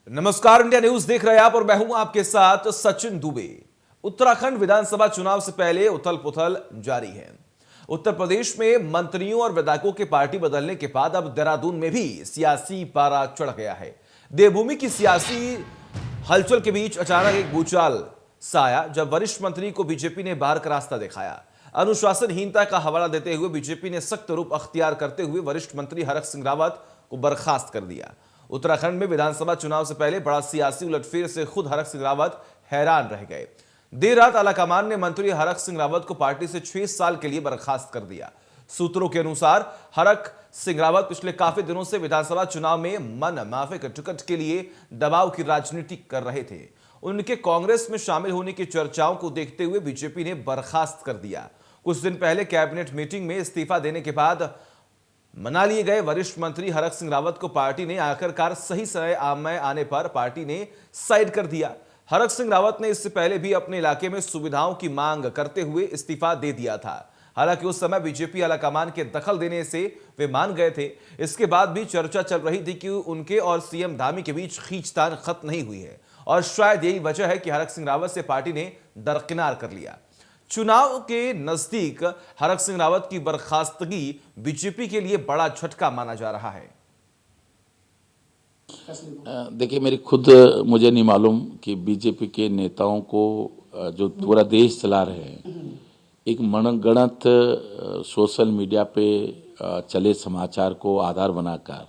नमस्कार, India news देख रहे हैं आप और मैं हूं आपके साथ सचिन दुबे। उत्तराखंड विधानसभा चुनाव से पहले उथल पुथल जारी है। उत्तर प्रदेश में मंत्रियों और विधायकों के पार्टी बदलने के बाद अब देहरादून में भी सियासी पारा चढ़ गया है। देवभूमि की सियासी हलचल के बीच अचानक एक भूचाल सा आया जब वरिष्ठ मंत्री को बीजेपी ने बाहर का रास्ता दिखाया। अनुशासनहीनता का हवाला देते हुए बीजेपी ने सख्त रूप अख्तियार करते हुए वरिष्ठ मंत्री हरक सिंह रावत को बर्खास्त कर दिया। उत्तराखंड में विधानसभा चुनाव से पहले बड़ा सियासी उलटफेर से खुद हरक सिंह रावत हैरान रह गए। देर रात आलाकमान ने मंत्री हरक सिंह रावत को पार्टी से 6 साल के लिए बर्खास्त कर दिया। सूत्रों के अनुसार हरक सिंह रावत पिछले काफी दिनों से विधानसभा चुनाव में मन माफिक टिकट के लिए दबाव की राजनीति कर रहे थे। उनके कांग्रेस में शामिल होने की चर्चाओं को देखते हुए बीजेपी ने बर्खास्त कर दिया। कुछ दिन पहले कैबिनेट मीटिंग में इस्तीफा देने के बाद मना लिए गए वरिष्ठ मंत्री हरक सिंह रावत को पार्टी ने आखिरकार सही समय में आने पर पार्टी ने साइड कर दिया। हरक सिंह रावत ने इससे पहले भी अपने इलाके में सुविधाओं की मांग करते हुए इस्तीफा दे दिया था। हालांकि उस समय बीजेपी आलाकमान के दखल देने से वे मान गए थे। इसके बाद भी चर्चा चल रही थी कि उनके और सीएम धामी के बीच खींचतान खत्म नहीं हुई है और शायद यही वजह है कि हरक सिंह रावत से पार्टी ने दरकिनार कर लिया। चुनाव के नजदीक हरक सिंह रावत की बर्खास्तगी बीजेपी के लिए बड़ा झटका माना जा रहा है। देखिए, मुझे नहीं मालूम कि बीजेपी के नेताओं को जो पूरा देश चला रहे हैं, एक मनगढ़ंत सोशल मीडिया पे चले समाचार को आधार बनाकर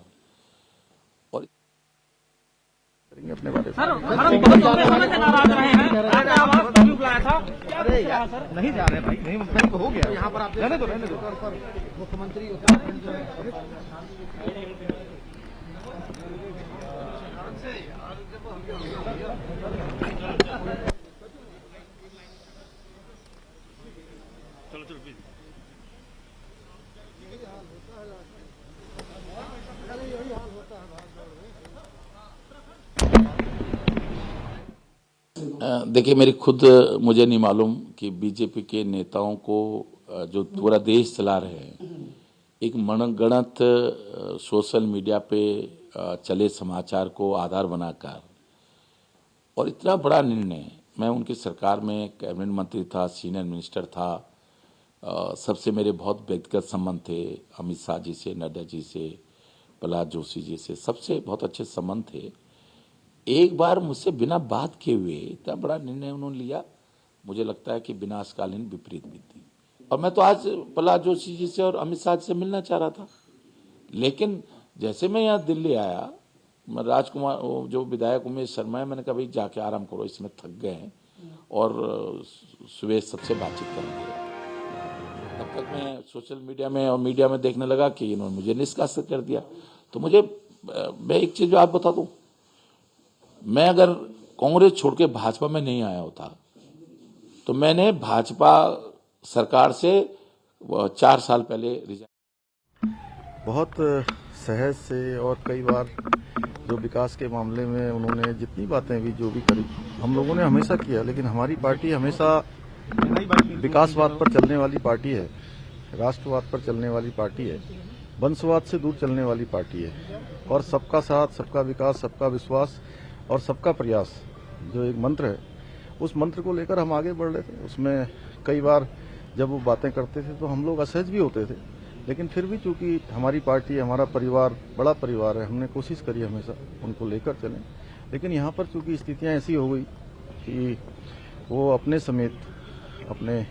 और अपने बारे में सर बहुत समय से नाराज रहे हैं। आवाज कभी बुलाया था। अरे यार सर नहीं जा रहे भाई, नहीं तो हो गया। यहाँ पर आप रहने दो मुख्यमंत्री उत्तराखंड जो है देखिए, मुझे नहीं मालूम कि बीजेपी के नेताओं को जो पूरा देश चला रहे हैं, एक मनगढ़ंत सोशल मीडिया पे चले समाचार को आधार बनाकर और इतना बड़ा निर्णय, मैं उनकी सरकार में कैबिनेट मंत्री था, सीनियर मिनिस्टर था, सबसे मेरे बहुत व्यक्तिगत संबंध थे। अमित शाह जी से, नड्डा जी से, प्रहलाद जोशी जी से, सबसे बहुत अच्छे संबंध थे। एक बार मुझसे बिना बात किए हुए इतना बड़ा निर्णय उन्होंने लिया, मुझे लगता है कि विनाशकालीन विपरीत भी थी। और मैं तो आज प्रहलाद जोशी जी से और अमित शाह जी से मिलना चाह रहा था, लेकिन जैसे मैं यहाँ दिल्ली आया, राजकुमार जो विधायक उमेश शर्मा है, मैंने कहा भाई जाके आराम करो, इसमें थक गए हैं और सुबह सबसे बातचीत करेंगे। तब तक मैं सोशल मीडिया में और मीडिया में देखने लगा कि इन्होंने मुझे निष्कासित कर दिया। तो मैं एक चीज़ जो आप बता दूँ, मैं अगर कांग्रेस छोड़ के भाजपा में नहीं आया होता तो मैंने भाजपा सरकार से 4 साल पहले रिजाइन। बहुत सहज से और कई बार जो विकास के मामले में उन्होंने जितनी बातें भी जो भी करी, हम लोगों ने हमेशा किया, लेकिन हमारी पार्टी हमेशा विकासवाद पर चलने वाली पार्टी है, राष्ट्रवाद पर चलने वाली पार्टी है, वंशवाद से दूर चलने वाली पार्टी है और सबका साथ, सबका विकास, सबका विश्वास और सबका प्रयास जो एक मंत्र है, उस मंत्र को लेकर हम आगे बढ़ रहे थे। उसमें कई बार जब वो बातें करते थे तो हम लोग असहज भी होते थे, लेकिन फिर भी चूंकि हमारी पार्टी, हमारा परिवार बड़ा परिवार है, हमने कोशिश करी हमेशा उनको लेकर चलें। लेकिन यहाँ पर चूंकि स्थितियाँ ऐसी हो गई कि वो अपने समेत अपने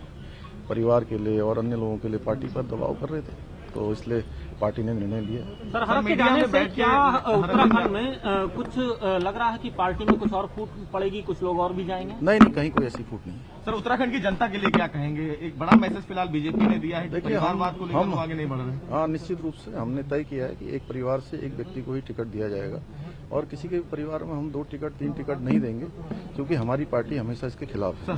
परिवार के लिए और अन्य लोगों के लिए पार्टी पर दबाव कर रहे थे, तो इसलिए पार्टी ने निर्णय लिया। सर, हरक के जाने से क्या उत्तराखंड में कुछ लग रहा है कि पार्टी में कुछ और फूट पड़ेगी, कुछ लोग और भी जाएंगे? नहीं, कहीं कोई ऐसी फूट नहीं है। सर, उत्तराखंड की जनता के लिए क्या कहेंगे? एक बड़ा मैसेज फिलहाल बीजेपी ने दिया है, देखिए हम आगे नहीं बढ़ रहे। हाँ, निश्चित रूप से हमने तय किया है कि एक परिवार से एक व्यक्ति को ही टिकट दिया जाएगा और किसी के परिवार में हम 2 टिकट 3 टिकट नहीं देंगे, क्योंकि हमारी पार्टी हमेशा इसके खिलाफ है।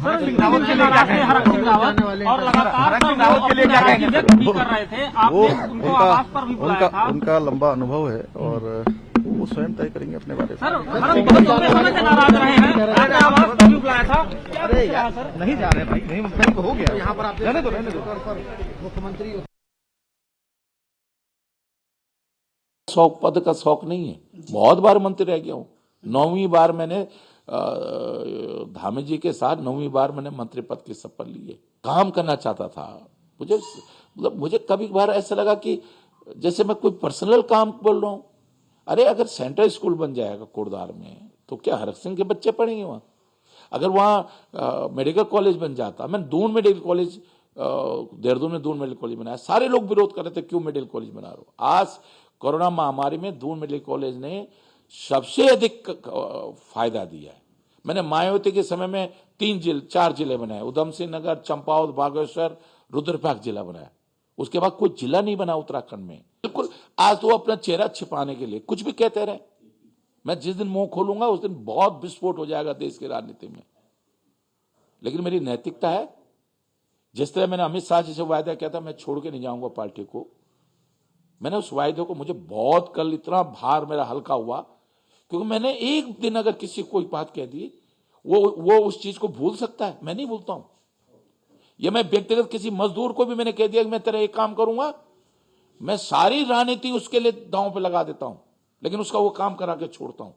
उनका लंबा अनुभव है और वो स्वयं तय करेंगे अपने बारे में। सर बहुत समय से नाराज रहे हैं। आवाज कभी बुलाया था। अरे यार सर नहीं जा रहे भाई, नहीं तो हो गया। यहाँ पर आप रहने दो मुख्यमंत्री शौक, पद का शौक नहीं है, बहुत बार मंत्री रह गया हूँ, 9वीं बार मैंने धामी जी के साथ 9वीं बार मैंने मंत्री पद की शपथ ली है। काम करना चाहता था। मुझे कभी बार ऐसा लगा कि जैसे मैं कोई पर्सनल काम बोल रहा हूँ। अरे अगर सेंट्रल स्कूल बन जाएगा कोटद्वार में तो क्या हरक सिंह के बच्चे पढ़ेंगे वहाँ? अगर वहाँ मेडिकल कॉलेज बन जाता, मैं दून मेडिकल कॉलेज देहरादून में दून मेडिकल कॉलेज बनाया, सारे लोग विरोध कर रहे थे क्यों मेडिकल कॉलेज बना रहे हो। आज कोरोना महामारी में दून मेडिकल कॉलेज ने सबसे अधिक फायदा दिया है। मैंने मायावती के समय में 4 जिले बनाए, उधम सिंह नगर, चंपावत, बागेश्वर, रुद्रप्रयाग जिला बनाया। उसके बाद कोई जिला नहीं बना उत्तराखंड में। बिल्कुल आज तो अपना चेहरा छिपाने के लिए कुछ भी कहते रहे। मैं जिस दिन मुंह खोलूंगा उस दिन बहुत विस्फोट हो जाएगा देश की राजनीति में। लेकिन मेरी नैतिकता है, जिस तरह मैंने अमित शाह जी से वायदा किया था मैं छोड़ के नहीं जाऊंगा पार्टी को, मैंने उस वायदे को, मुझे बहुत कल इतना भार मेरा हल्का हुआ क्योंकि मैंने एक दिन अगर किसी को कोई बात कह दी वो उस चीज को भूल सकता है, मैं नहीं भूलता हूं। ये मैं व्यक्तिगत किसी मजदूर को भी मैंने कह दिया कि मैं तेरा एक काम करूंगा, मैं सारी राजनीति उसके लिए दांव पे लगा देता हूं, लेकिन उसका वो काम करा के छोड़ता हूं।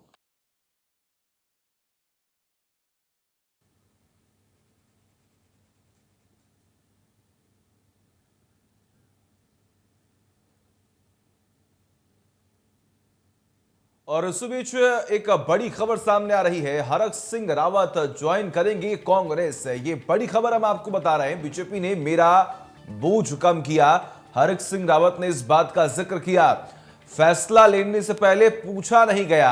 और इस बीच एक बड़ी खबर सामने आ रही है। हरक सिंह रावत ज्वाइन करेंगे कांग्रेस। ये बड़ी खबर हम आपको बता रहे हैं। बीजेपी ने मेरा बोझ कम किया, हरक सिंह रावत ने इस बात का जिक्र किया। फैसला लेने से पहले पूछा नहीं गया।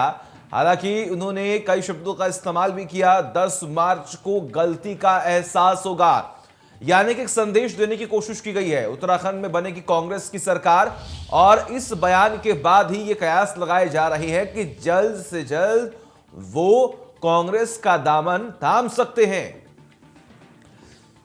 हालांकि उन्होंने कई शब्दों का इस्तेमाल भी किया। 10 मार्च को गलती का एहसास होगा, यानी कि एक संदेश देने की कोशिश की गई है। उत्तराखंड में बनेगी कांग्रेस की सरकार और इस बयान के बाद ही ये कयास लगाए जा रहे हैं कि जल्द से जल्द वो कांग्रेस का दामन थाम सकते हैं।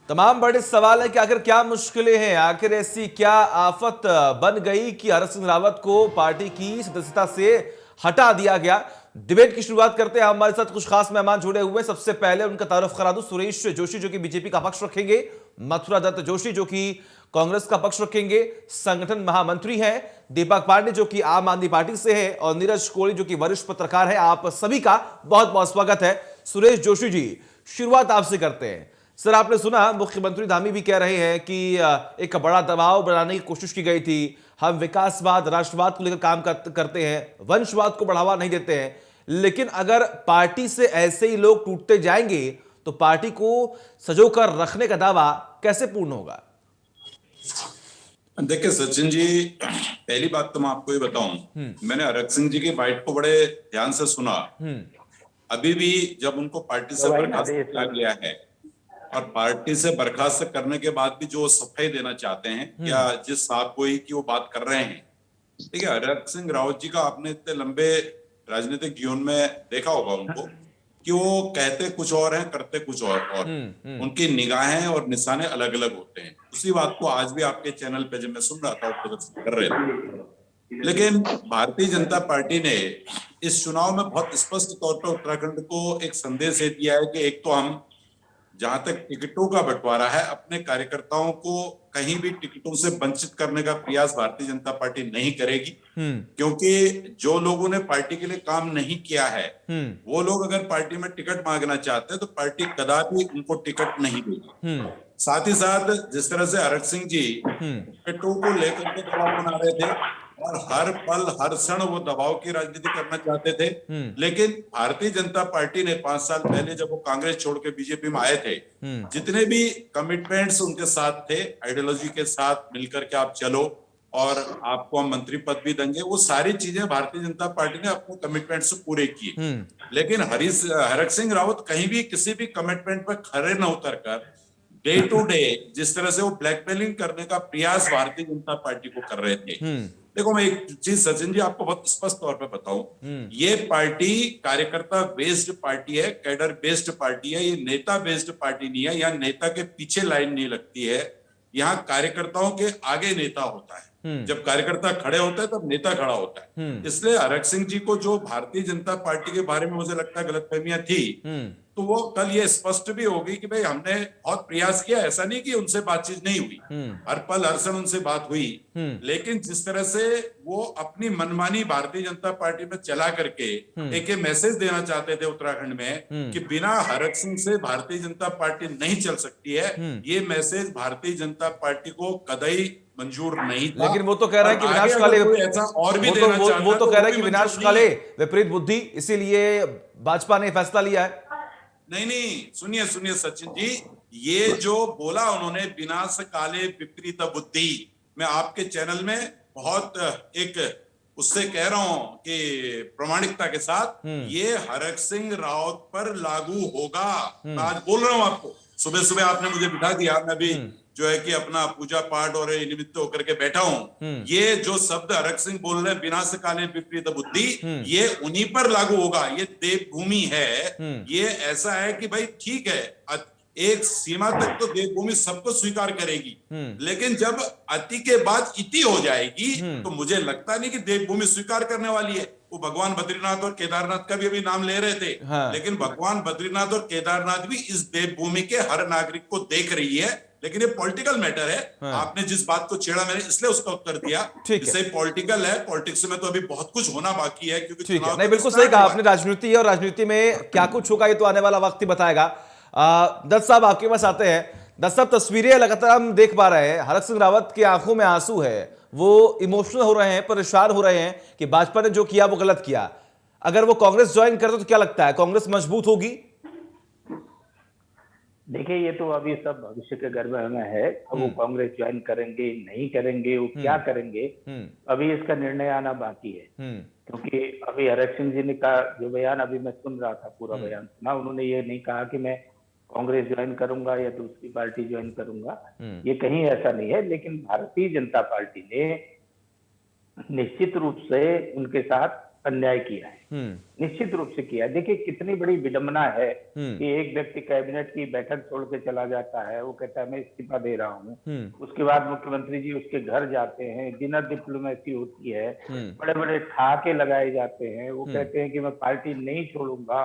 तमाम बड़े सवाल है कि आखिर क्या मुश्किलें हैं, आखिर ऐसी क्या आफत बन गई कि हरक सिंह रावत को पार्टी की सदस्यता से हटा दिया गया। डिबेट की शुरुआत करते हैं। हमारे साथ कुछ खास मेहमान जुड़े हुए हैं। सबसे पहले उनका तारुफ करा दूं। सुरेश जोशी जो कि बीजेपी का पक्ष रखेंगे, मथुरा दत्त जोशी जो कि कांग्रेस का पक्ष रखेंगे, संगठन महामंत्री हैं, दीपक पांडे जो कि आम आदमी पार्टी से है, और नीरज कोहली जो कि वरिष्ठ पत्रकार है। आप सभी का बहुत बहुत स्वागत है। सुरेश जोशी जी, शुरुआत आपसे करते हैं। सर, आपने सुना मुख्यमंत्री धामी भी कह रहे हैं कि एक बड़ा दबाव बनाने की कोशिश की गई थी। हम विकासवाद, राष्ट्रवाद को लेकर काम करते हैं, वंशवाद को बढ़ावा नहीं देते हैं। लेकिन अगर पार्टी से ऐसे ही लोग टूटते जाएंगे तो पार्टी को सजोकर रखने का दावा कैसे पूर्ण होगा? देखिए सचिन जी, पहली बात तो मैं आपको ये बताऊं, मैंने हरक सिंह जी की बाइट को बड़े ध्यान से सुना। अभी भी जब उनको पार्टी से बर्खास्त किया गया है और पार्टी से बर्खास्त करने के बाद भी जो सफाई देना चाहते हैं या जिस साफ गोई की वो बात कर रहे हैं, ठीक है, हरक सिंह रावत जी का आपने इतने लंबे राजनीतिक जीवन में देखा होगा उनको कि वो कहते कुछ और हैं, करते कुछ और उनकी निगाहें और निशाने अलग अलग होते हैं। उसी बात को आज भी आपके चैनल पे जब मैं सुन रहा था प्रदर्शन कर रहे थे। लेकिन भारतीय जनता पार्टी ने इस चुनाव में बहुत स्पष्ट तौर पर उत्तराखंड को एक संदेश दिया है कि एक तो हम जहां तक टिकटों का बंटवारा है, अपने कार्यकर्ताओं को कहीं भी टिकटों से वंचित करने का प्रयास भारतीय जनता पार्टी नहीं करेगी, क्योंकि जो लोगों ने पार्टी के लिए काम नहीं किया है वो लोग अगर पार्टी में टिकट मांगना चाहते हैं तो पार्टी कदापि उनको टिकट नहीं देगी। साथ ही साथ जिस तरह से हरक सिंह जी टिकटों को लेकर के दबाव बना रहे थे और हर पल हर क्षण वो दबाव की राजनीति करना चाहते थे, लेकिन भारतीय जनता पार्टी ने 5 साल पहले जब वो कांग्रेस छोड़ के बीजेपी में आए थे, जितने भी कमिटमेंट्स उनके साथ थे, आइडियोलॉजी के साथ मिलकर के आप चलो और आपको हम मंत्री पद भी देंगे, वो सारी चीजें भारतीय जनता पार्टी ने अपने कमिटमेंट से पूरे किए। लेकिन हरक सिंह रावत कहीं भी किसी भी कमिटमेंट पर खरे न उतर कर डे टू डे जिस तरह से वो ब्लैकमेलिंग करने का प्रयास भारतीय जनता पार्टी को कर रहे थे। देखो, मैं एक चीज सचिन जी आपको बहुत स्पष्ट तौर पे बताऊं, ये पार्टी कार्यकर्ता बेस्ड पार्टी है, कैडर बेस्ड पार्टी है, ये नेता बेस्ड पार्टी नहीं है। यहाँ नेता के पीछे लाइन नहीं लगती है, यहाँ कार्यकर्ताओं के आगे नेता होता है। जब कार्यकर्ता खड़े होते हैं तब नेता खड़ा होता है। इसलिए हरक सिंह जी को जो भारतीय जनता पार्टी के बारे में मुझे लगता है गलतफहमियां थी, तो वो कल ये स्पष्ट भी होगी कि भाई हमने बहुत प्रयास किया, ऐसा नहीं कि उनसे बातचीत नहीं हुई, हर पल हर क्षण उनसे बात हुई, लेकिन जिस तरह से वो अपनी मनमानी भारतीय जनता पार्टी में चला करके एक ये मैसेज देना चाहते थे उत्तराखंड में कि बिना हरक सिंह से भारतीय जनता पार्टी नहीं चल सकती है, ये मैसेज भारतीय जनता पार्टी को कतई मंजूर नहीं था। लेकिन वो तो कह रहा है कि विनाश काले ऐसा और भी देना चाहता है, वो तो कह रहा है कि भी विनाश मंजूर काले नहीं है। विपरीत बुद्धि, इसीलिए भाजपा ने फैसला लिया है। नहीं, सुनिए सुनिए सचिन जी, ये जो बोला उन्होंने विनाश काले विपरीत बुद्धि, मैं आपके चैनल में बहुत एक उससे कह रहा हूं कि प्रामाणिकता के साथ, ये हरक सिंह रावत पर लागू होगा। मैं आज बोल रहा हूं आपको, सुबह सुबह आपने मुझे बिठा दिया, मैं भी जो है कि अपना पूजा पाठ और निमित्त होकर के बैठा हूं। ये जो शब्द हरक सिंह बोल रहे हैं विनाश काले विपरीत बुद्धि, ये उन्हीं पर लागू होगा। ये देवभूमि है, ये ऐसा है कि भाई ठीक है, एक सीमा तक तो देवभूमि सबको स्वीकार करेगी, लेकिन जब अति के बाद इति हो जाएगी तो मुझे लगता नहीं कि देवभूमि स्वीकार करने वाली है। वो भगवान बद्रीनाथ और केदारनाथ का भी अभी नाम ले रहे थे, हाँ। लेकिन भगवान बद्रीनाथ और केदारनाथ भी इस देवभूमि के हर नागरिक को देख रही है, लेकिन ये पॉलिटिकल मैटर है। हाँ। आपने जिस बात को छेड़ा, मैंने इसलिए उसका उत्तर दिया, इससे पॉलिटिकल है, पॉलिटिक्स में तो अभी बहुत कुछ होना बाकी है, क्योंकि ठीक है, नहीं बिल्कुल सही कहा आपने, राजनीति है और राजनीति में क्या कुछ होगा ये तो आने वाला वक्त ही बताएगा। दत्त साहब आपके पास आते हैं। दत्त साहब, तस्वीरें लगातार हम देख पा रहे हैं, हरक सिंह रावत की आंखों में आंसू है, वो इमोशनल हो रहे हैं, परेशान हो रहे हैं कि भाजपा ने जो किया वो गलत किया। अगर वो कांग्रेस ज्वाइन करते तो क्या लगता है, कांग्रेस मजबूत होगी? देखिए, ये तो अभी सब भविष्य के गर्भ में है। अब वो कांग्रेस ज्वाइन करेंगे नहीं करेंगे, वो क्या करेंगे, अभी इसका निर्णय आना बाकी है। क्योंकि अभी हरक सिंह जी ने कहा, जो बयान अभी मैं सुन रहा था, पूरा बयान सुना, उन्होंने ये नहीं कहा कि मैं कांग्रेस ज्वाइन करूंगा या दूसरी पार्टी ज्वाइन करूंगा, ये कहीं ऐसा नहीं है। लेकिन भारतीय जनता पार्टी ने निश्चित रूप से उनके साथ अन्याय किया है, निश्चित रूप से किया है। देखिए कितनी बड़ी विडंबना है कि एक व्यक्ति कैबिनेट की बैठक छोड़ के चला जाता है, वो कहता है मैं इस्तीफा दे रहा हूँ, उसके बाद मुख्यमंत्री जी उसके घर जाते हैं, डिनर डिप्लोमेसी होती है, बड़े बड़े ठहाके लगाए जाते हैं, वो कहते हैं कि मैं पार्टी नहीं छोड़ूंगा,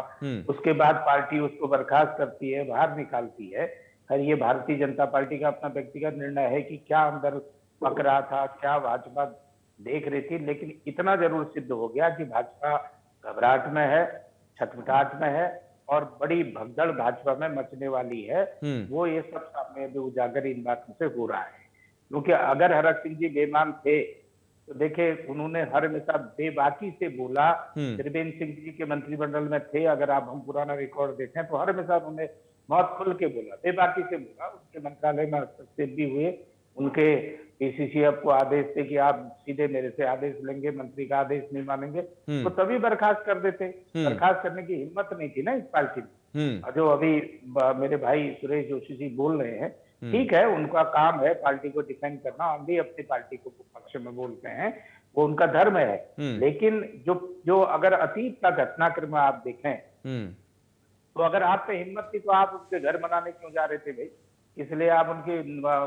उसके बाद पार्टी उसको बर्खास्त करती है, बाहर निकालती है। खैर ये भारतीय जनता पार्टी का अपना व्यक्तिगत निर्णय है कि क्या अंदर पक रहा था, क्या भाजपा देख रही थी, लेकिन इतना जरूर सिद्ध हो गया कि भाजपा घबराहट में है, छटपटाहट में है और बड़ी भगदड़ भाजपा में मचने वाली है। वो ये सब सामने अभी उजागर इन बातों से हो रहा है। क्योंकि अगर हरक सिंह जी बेईमान थे तो देखे उन्होंने हर हमेशा बेबाकी से बोला। त्रिवेंद्र सिंह जी के मंत्रिमंडल में थे, अगर आप हम पुराना रिकॉर्ड देखें तो हर हमेशा उन्होंने बहुत खुल के बोला, बेबाकी से बोला। उनके मंत्रालय में हस्तक्षेप भी हुए, उनके पीसीसी आपको आदेश थे कि आप सीधे मेरे से आदेश लेंगे, मंत्री का आदेश नहीं मानेंगे तो तभी बर्खास्त कर देते। बर्खास्त करने की हिम्मत नहीं थी ना इस पार्टी में। जो अभी मेरे भाई सुरेश जोशी जी बोल रहे हैं, ठीक है, उनका काम है पार्टी को डिफेंड करना, हम भी अपनी पार्टी को पक्ष में बोलते हैं, वो उनका धर्म है। लेकिन जो अगर अतीत का घटनाक्रम आप देखें तो अगर आप पे हिम्मत थी तो आप उसके घर मनाने क्यों जा रहे थे भाई? इसलिए आप उनके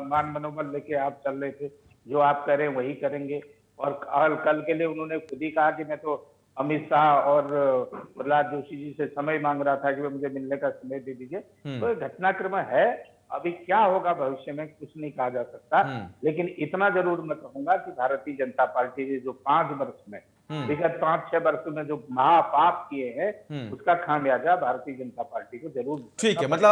मान मनोबल लेके आप चल रहे थे, जो आप कह रहे हैं वही करेंगे। और कल के लिए उन्होंने खुद ही कहा कि मैं तो अमित शाह और प्रहलाद जोशी जी से समय मांग रहा था कि मुझे मिलने का समय दे दीजिए। तो घटनाक्रम है, अभी क्या होगा भविष्य में कुछ नहीं कहा जा सकता। लेकिन इतना जरूर मैं कहूंगा कि भारतीय जनता पार्टी ने जो 5 वर्ष में, विगत 5-6 वर्षों में जो महापाप किए हैं, उसका खामियाजा भारतीय जनता पार्टी को जरूर। ठीक है, मतलब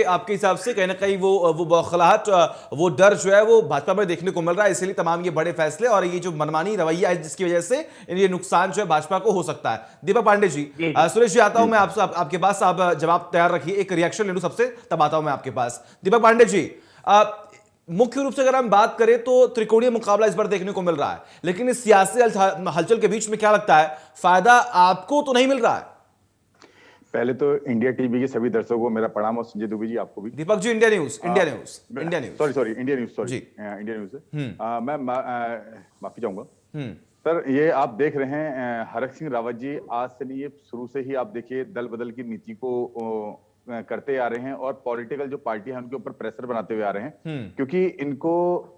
आपके हिसाब से कहीं ना कहीं वो बौखलाहट, वो डर जो है वो भाजपा में देखने को मिल रहा है, इसलिए तमाम ये बड़े फैसले और ये जो मनमानी रवैया है जिसकी वजह से ये नुकसान जो है भाजपा को हो सकता है। दीपक पांडे जी, सुरेश जी आता हूं मैं आपके पास, आप जवाब तैयार रखिए, एक रिएक्शन ले लूं सबसे, तब आता हूं मैं आपके पास। दीपक पांडे जी, मुख्य रूप से अगर हम बात करें तो त्रिकोणीय मुकाबला इस बार देखने को मिल रहा है, लेकिन इस सियासी हलचल के बीच में क्या लगता है, फायदा आपको तो नहीं मिल रहा है? पहले तो इंडिया टीवी के सभी दर्शकों को मेरा प्रणाम और संजय दुबे जी आपको भी। Deepak ji, India News sorry India News से मैं माफी चाहूंगा सर। ये आप देख रहे हैं हरक सिंह रावत जी आज से नहीं, ये शुरू से ही आप देखिए दल बदल की नीति को करते आ रहे हैं और पॉलिटिकल जो पार्टी है उनके ऊपर प्रेशर बनाते हुए आ रहे हैं, क्योंकि इनको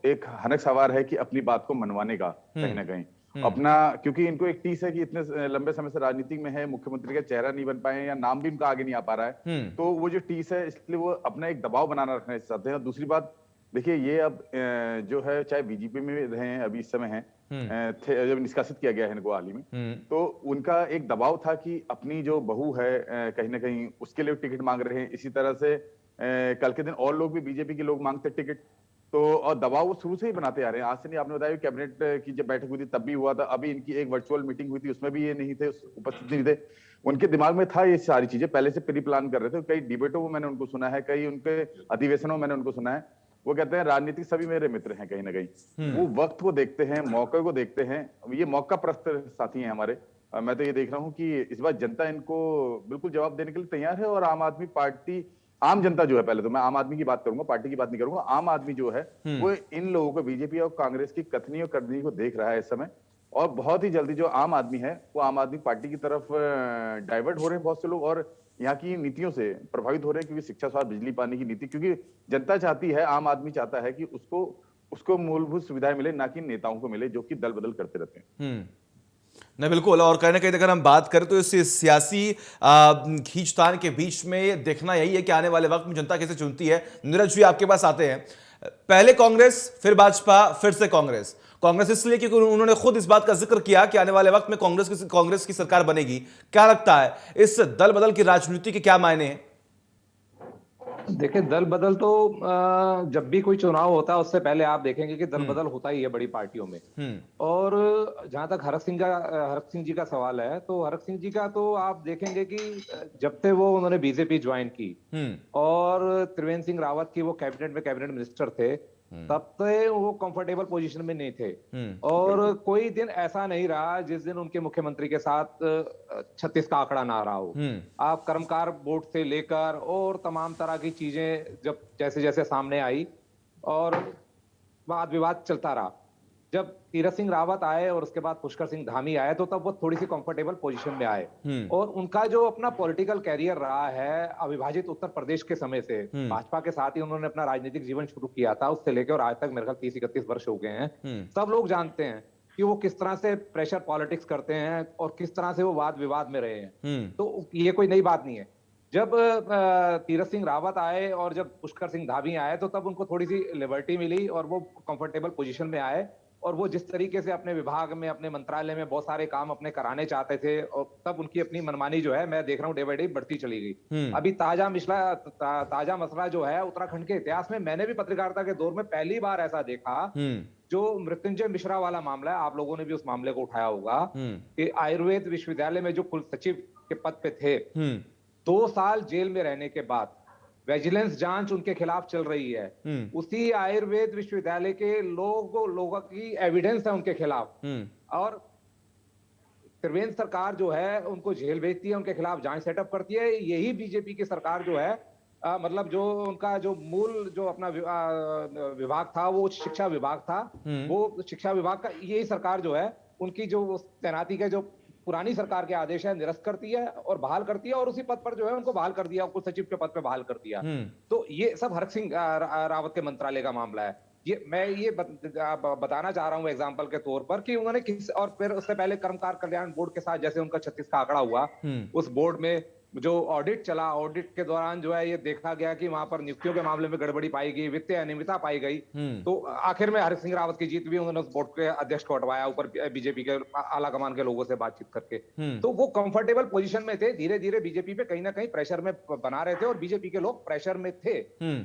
एक हनक सवार है कि अपनी बात को मनवाने का कहीं ना कहीं। अपना, क्योंकि इनको एक टीस है कि इतने लंबे समय से राजनीति में है, मुख्यमंत्री का चेहरा नहीं बन पाए या नाम भी उनका आगे नहीं आ पा रहा है, तो वो जो टीस है इसलिए वो अपना एक दबाव बनाना रखना चाहते हैं। दूसरी बात देखिए, ये अब जो है चाहे बीजेपी में रहे हैं, अभी इस समय है, जब निष्कासित किया गया है इनको हाल ही में, तो उनका एक दबाव था कि अपनी जो बहू है कहीं ना कहीं उसके लिए टिकट मांग रहे हैं। इसी तरह से कल के दिन और लोग भी बीजेपी के लोग मांगते टिकट, तो और दबाव वो शुरू से ही बनाते आ रहे हैं। आज से नहीं, आपने बताया कैबिनेट की जब बैठक हुई थी तब भी हुआ था, अभी इनकी एक वर्चुअल मीटिंग हुई थी उसमें भी ये नहीं थे, उपस्थित नहीं थे। उनके दिमाग में था ये सारी चीजें, पहले से प्री प्लान कर रहे थे। कई डिबेटों में मैंने उनको सुना है, कई उनके अधिवेशनों में मैंने उनको सुना है, वो कहते हैं राजनीतिक सभी मेरे मित्र हैं। कहीं ना कहीं वो वक्त को देखते हैं, मौके को देखते हैं। ये मौका प्रस्त साथी हैं हमारे। मैं तो ये देख रहा हूँ कि इस बार जनता इनको बिल्कुल जवाब देने के लिए तैयार है। और आम आदमी पार्टी, आम जनता जो है, पहले तो मैं आम आदमी की बात करूंगा, पार्टी की बात नहीं करूंगा, आम आदमी जो है वो इन लोगों को, बीजेपी और कांग्रेस की कथनी और करनी को देख रहा है इस समय। और बहुत ही जल्दी जो आम आदमी है वो आम आदमी पार्टी की तरफ डाइवर्ट हो रहे हैं बहुत से लोग, और यहाँ की नीतियों से प्रभावित हो रहे हैं। क्योंकि शिक्षा, स्वास्थ्य, बिजली, पानी की नीति, क्योंकि जनता चाहती है, आम आदमी चाहता है कि उसको मूलभूत सुविधाएं मिले, ना कि नेताओं को मिले जो कि दल बदल करते रहते हैं। नहीं, बिल्कुल। और कहीं ना कहीं अगर हम बात करें तो इस सियासी खींचतान के बीच में देखना यही है कि आने वाले वक्त में जनता कैसे चुनती है। नीरज जी, आपके पास आते हैं। पहले कांग्रेस, फिर भाजपा, फिर से कांग्रेस। कांग्रेस इसलिए क्योंकि उन्होंने खुद इस बात का जिक्र किया कि आने वाले वक्त में कांग्रेस की सरकार बनेगी। क्या लगता है, इस दल बदल की राजनीति के क्या मायने हैं? देखिए, दल बदल तो जब भी कोई चुनाव होता है उससे पहले आप देखेंगे कि दल बदल होता ही है बड़ी पार्टियों में। और जहां तक हरक सिंह जी का सवाल है, तो हरक सिंह जी का तो आप देखेंगे कि जब से वो उन्होंने बीजेपी ज्वाइन की और त्रिवेंद्र सिंह रावत की वो कैबिनेट मिनिस्टर थे, तब से वो कंफर्टेबल पोजीशन में नहीं थे। और कोई दिन ऐसा नहीं रहा जिस दिन उनके मुख्यमंत्री के साथ 36 का आंकड़ा ना रहा हो। आप कर्मकार बोर्ड से लेकर और तमाम तरह की चीजें जब जैसे जैसे सामने आई और वाद विवाद चलता रहा। जब तीरथ सिंह रावत आए और उसके बाद पुष्कर सिंह धामी आए, तो तब वो थोड़ी सी कंफर्टेबल पोजीशन में आए। और उनका जो अपना पॉलिटिकल कैरियर रहा है अविभाजित उत्तर प्रदेश के समय से, भाजपा के साथ ही उन्होंने अपना राजनीतिक जीवन शुरू किया था, उससे लेकर और आज तक मेरे ख्याल 30-31 वर्ष हो गए हैं। सब लोग जानते हैं कि वो किस तरह से प्रेशर पॉलिटिक्स करते हैं और किस तरह से वो वाद विवाद में रहे हैं। तो ये कोई नई बात नहीं है। जब तीरथ सिंह रावत आए और जब पुष्कर सिंह धामी आए, तो तब उनको थोड़ी सी लिबर्टी मिली और वो कंफर्टेबल पोजीशन में आए। और वो जिस तरीके से अपने विभाग में, अपने मंत्रालय में बहुत सारे काम अपने कराने चाहते थे, और तब उनकी अपनी मनमानी जो है मैं देख रहा हूँ डे बाय डे बढ़ती चली गई। अभी ताजा मसला जो है उत्तराखंड के इतिहास में, मैंने भी पत्रकारिता के दौर में पहली बार ऐसा देखा, जो मृत्युंजय मिश्रा वाला मामला है, आप लोगों ने भी उस मामले को उठाया होगा, कि आयुर्वेद विश्वविद्यालय में जो कुल सचिव के पद पे थे, 2 साल जेल में रहने के बाद विजिलेंस जांच उनके खिलाफ चल रही है। उसी आयुर्वेद विश्वविद्यालय के लोगों की एविडेंस है उनके खिलाफ, और त्रिवेंद्र सरकार जो है उनको जेल भेजती है, उनके खिलाफ जांच सेटअप करती है। यही बीजेपी की सरकार जो है, मतलब जो उनका जो मूल जो अपना विभाग था वो शिक्षा विभाग था, वो शिक्षा विभाग का यही सरकार जो है उनकी जो तैनाती का जो पुरानी सरकार के आदेश है निरस्त करती है और बहाल करती है, और उसी पद पर जो है उनको बहाल कर दिया, उनको सचिव के पद पे बहाल कर दिया। तो ये सब हरक सिंह रावत के मंत्रालय का मामला है। ये मैं ये बताना चाह रहा हूँ एग्जांपल के तौर पर कि उन्होंने किस, और फिर उससे पहले कर्मकार कल्याण बोर्ड के साथ जैसे उनका 36 का आंकड़ा हुआ, उस बोर्ड में जो ऑडिट चला, ऑडिट के दौरान जो है ये देखा गया कि वहां पर नियुक्तियों के मामले में गड़बड़ी पाई गई, वित्तीय अनियमितता पाई गई। तो आखिर में हरक सिंह रावत की जीत भी, उन्होंने उस बोर्ड के अध्यक्ष को हटवाया ऊपर बीजेपी के आला कमान के लोगों से बातचीत करके। तो वो कंफर्टेबल पोजीशन में थे, धीरे धीरे बीजेपी पे कहीं ना कहीं प्रेशर में बना रहे थे और बीजेपी के लोग प्रेशर में थे।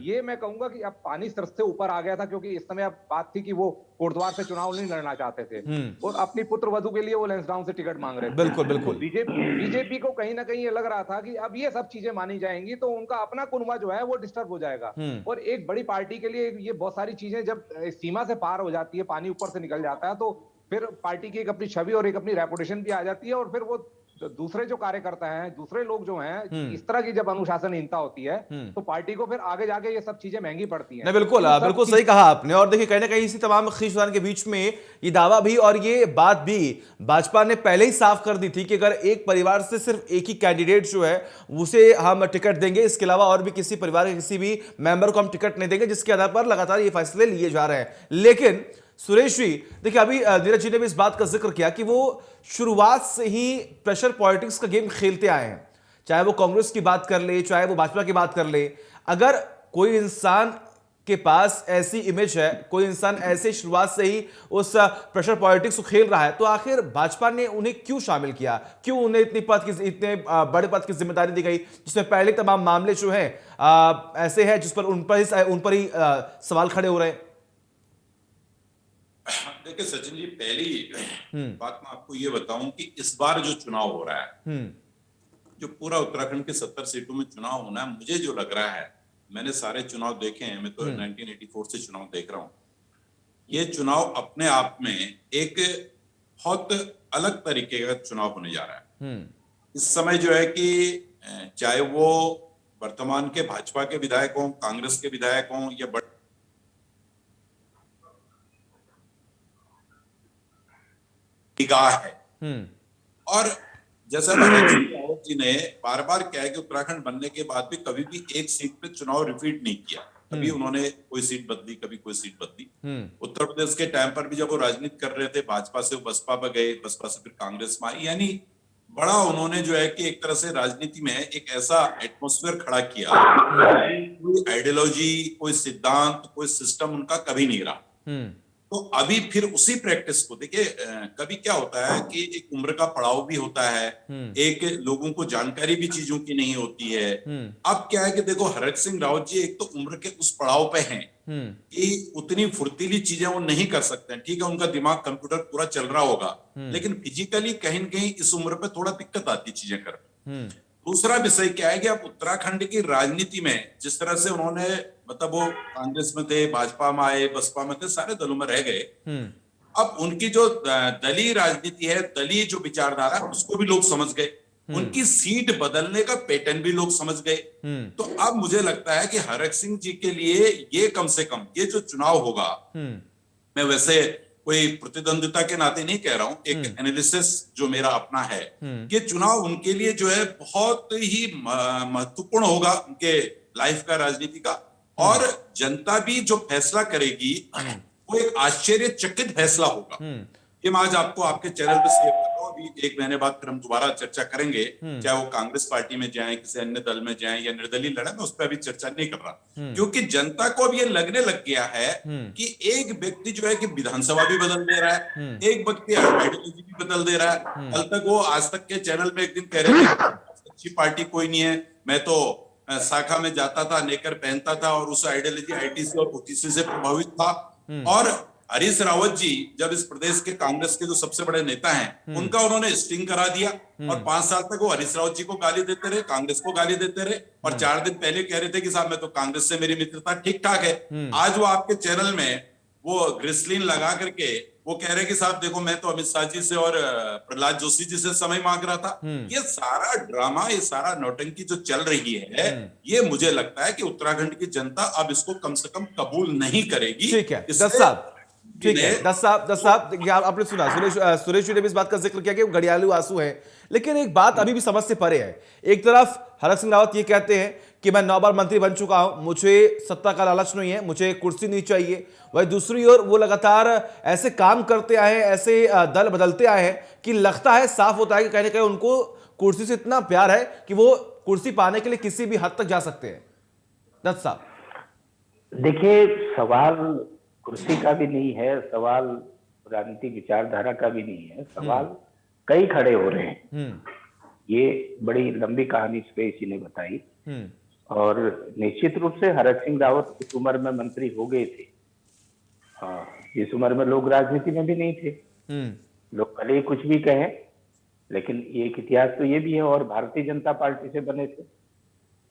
ये मैं कहूंगा कि अब पानी सर से ऊपर आ गया था, क्योंकि इस समय अब बात थी कि वो कोटद्वार से चुनाव नहीं लड़ना चाहते थे और अपनी पुत्र वधू के लिए वो लैंसडाउन से टिकट मांग रहे थे। बिल्कुल बिल्कुल। बीजेपी को कहीं ना कहीं ये लग रहा था कि अब ये सब चीजें मानी जाएंगी तो उनका अपना कुनबा जो है वो डिस्टर्ब हो जाएगा। और एक बड़ी पार्टी के लिए ये बहुत सारी चीजें जब सीमा से पार हो जाती है, पानी ऊपर से निकल जाता है, तो फिर पार्टी की एक अपनी छवि और एक अपनी रेपुटेशन भी आ जाती है। और फिर वो दूसरे जो कार्यकर्ता हैं, दूसरे लोग जो हैं, इस तरह की जब अनुशासनहीनता होती है तो पार्टी को फिर आगे जाके ये सब चीजें महंगी पड़ती हैं। नहीं, बिल्कुल बिल्कुल सही कहा आपने। और देखिए, कहीं ना कहीं इसी तमाम खींचतान के बीच में ये दावा भी और ये बात भी भाजपा ने पहले ही साफ कर दी थी कि अगर एक परिवार से सिर्फ एक ही कैंडिडेट जो है उसे हम टिकट देंगे, इसके अलावा और भी किसी परिवार के किसी भी मेंबर को हम टिकट नहीं देंगे, जिसके आधार पर लगातार ये फैसले लिए जा रहे हैं। लेकिन सुरेश जी, देखिए अभी नीरज जी ने भी इस बात का जिक्र किया कि वो शुरुआत से ही प्रेशर पॉलिटिक्स का गेम खेलते आए हैं, चाहे वो कांग्रेस की बात कर ले, चाहे वो भाजपा की बात कर ले। अगर कोई इंसान के पास ऐसी इमेज है, कोई इंसान ऐसे शुरुआत से ही उस प्रेशर पॉलिटिक्स को खेल रहा है, तो आखिर भाजपा ने उन्हें क्यों शामिल किया, क्यों उन्हें इतने बड़े पद की जिम्मेदारी दी गई, जिसमें पहले तमाम मामले जो हैं ऐसे हैं जिस पर उन पर ही सवाल खड़े हो रहे हैं। देखिए सचिन जी, पहली बात मैं आपको ये बताऊं कि इस बार जो चुनाव हो रहा है, जो पूरा उत्तराखंड के 70 सीटों में चुनाव होना है, मुझे जो लग रहा है, मैंने सारे चुनाव देखे हैं, मैं तो 1984 से चुनाव देख रहा हूं। ये चुनाव अपने आप में एक बहुत अलग तरीके का चुनाव होने जा रहा है। इस समय जो है कि चाहे वो वर्तमान के भाजपा के विधायक हों, कांग्रेस के विधायक हों या बड़े निगाह है। और जैसा रावत जी ने बार बार कहा कि उत्तराखंड बनने के बाद भी कभी भी एक सीट पे चुनाव रिपीट नहीं किया, कभी उन्होंने कोई सीट बदली, कभी कोई सीट बदली। उत्तर प्रदेश के टाइम पर भी जब वो राजनीति कर रहे थे, भाजपा से वो बसपा पर गए, बसपा से फिर कांग्रेस में आई, यानी बड़ा उन्होंने जो है कि एक तरह से राजनीति में एक ऐसा एटमॉस्फेयर खड़ा किया, कोई आइडियोलॉजी, कोई सिद्धांत, कोई सिस्टम उनका कभी नहीं रहा। तो अभी फिर उसी प्रैक्टिस को देखिए, कभी क्या होता है कि एक उम्र का पड़ाव भी होता है, एक लोगों को जानकारी भी चीजों की नहीं होती है। अब क्या है कि देखो, हरक सिंह रावत जी एक तो उम्र के उस पड़ाव पे हैं कि उतनी फुर्तीली चीजें वो नहीं कर सकते हैं। ठीक है, उनका दिमाग कंप्यूटर पूरा चल रहा होगा, लेकिन फिजिकली कहीं न कहीं इस उम्र पे थोड़ा दिक्कत आती चीजें करने। दूसरा विषय क्या है कि अब उत्तराखंड की राजनीति में जिस तरह से उन्होंने, मतलब वो कांग्रेस में थे, भाजपा में आए, बसपा में थे, सारे दलों में रह गए। अब उनकी जो दलीय राजनीति है, दलीय जो विचारधारा, उसको भी लोग समझ गए, उनकी सीट बदलने का पैटर्न भी लोग समझ गए। तो अब मुझे लगता है कि हरक सिंह जी के लिए ये कम से कम ये जो चुनाव होगा, मैं वैसे कोई प्रतिद्वंदिता के नाते नहीं कह रहा हूं, एक एनालिसिस जो मेरा अपना है, कि चुनाव उनके लिए जो है बहुत ही महत्वपूर्ण होगा, उनके लाइफ का, राजनीति का। और जनता भी जो फैसला करेगी वो एक आश्चर्यचकित फैसला होगा। ये मैं आज आपको आपके चैनल पे शेयर कर रहा हूं। अभी 1 महीने बाद फिर हम दोबारा चर्चा करेंगे, चाहे वो कांग्रेस पार्टी में जाएं, किसी अन्य दल में जाएं या निर्दलीय लड़े, मैं उस पर अभी चर्चा नहीं कर रहा, क्योंकि जनता को अब ये लगने लग गया है कि एक व्यक्ति जो है कि विधानसभा भी बदल दे रहा है, एक व्यक्ति आइडियोलॉजी भी बदल दे रहा है। कल तक वो आज तक के चैनल में एक दिन कह रहे थे अच्छी पार्टी कोई नहीं है, मैं तो शाखा में जाता था, नेकर पहनता था और उस आइडियोलॉजी आईटीसी और ओटीसी से प्रभावित था। और हरीश रावत जी जब इस प्रदेश के कांग्रेस के जो सबसे बड़े नेता हैं, उनका उन्होंने स्टिंग करा दिया और 5 साल तक वो हरीश रावत जी को गाली देते रहे, कांग्रेस को गाली देते रहे। और 4 दिन पहले कह रहे थे कि साहब मैं तो कांग्रेस से मेरी मित्रता ठीक ठाक है। आज वो आपके चैनल में वो ग्रिसलिन लगा करके वो कह रहे कि साहब देखो, मैं तो अमित शाह जी से और प्रहलाद जोशी जी से समय मांग रहा था। ये सारा ड्रामा, ये सारा नौटंकी जो चल रही है, ये मुझे लगता है कि उत्तराखंड की जनता अब इसको कम से कम कबूल नहीं करेगी। ठीक है दस साहब, ठीक है दस साहब, आपने सुना सुरेश जी ने भी इस बात का जिक्र किया कि वो घड़ियालू आंसू हैं, लेकिन एक बात अभी भी समझ से परे है। एक तरफ हरक सिंह रावत ये कहते हैं कि मैं 9 बार मंत्री बन चुका हूं, मुझे सत्ता का लालच नहीं है, मुझे कुर्सी नहीं चाहिए। वही दूसरी ओर वो लगातार ऐसे काम करते आए हैं, ऐसे दल बदलते आए हैं कि लगता है, साफ होता है कि कहीं ना कहीं उनको कुर्सी से इतना प्यार है कि वो कुर्सी पाने के लिए किसी भी हद तक जा सकते हैं। दत्त साहब, देखिए, सवाल कुर्सी का भी नहीं है, सवाल राजनीतिक विचारधारा का भी नहीं है, सवाल कई खड़े हो रहे हैं। ये बड़ी लंबी कहानी इसी ने बताई। और निश्चित रूप से हरक सिंह रावत उस उम्र में मंत्री हो गए थे, जिस उम्र में लोग राजनीति में भी नहीं थे। लोग भले ही कुछ भी कहें, लेकिन एक इतिहास तो ये भी है, और भारतीय जनता पार्टी से बने थे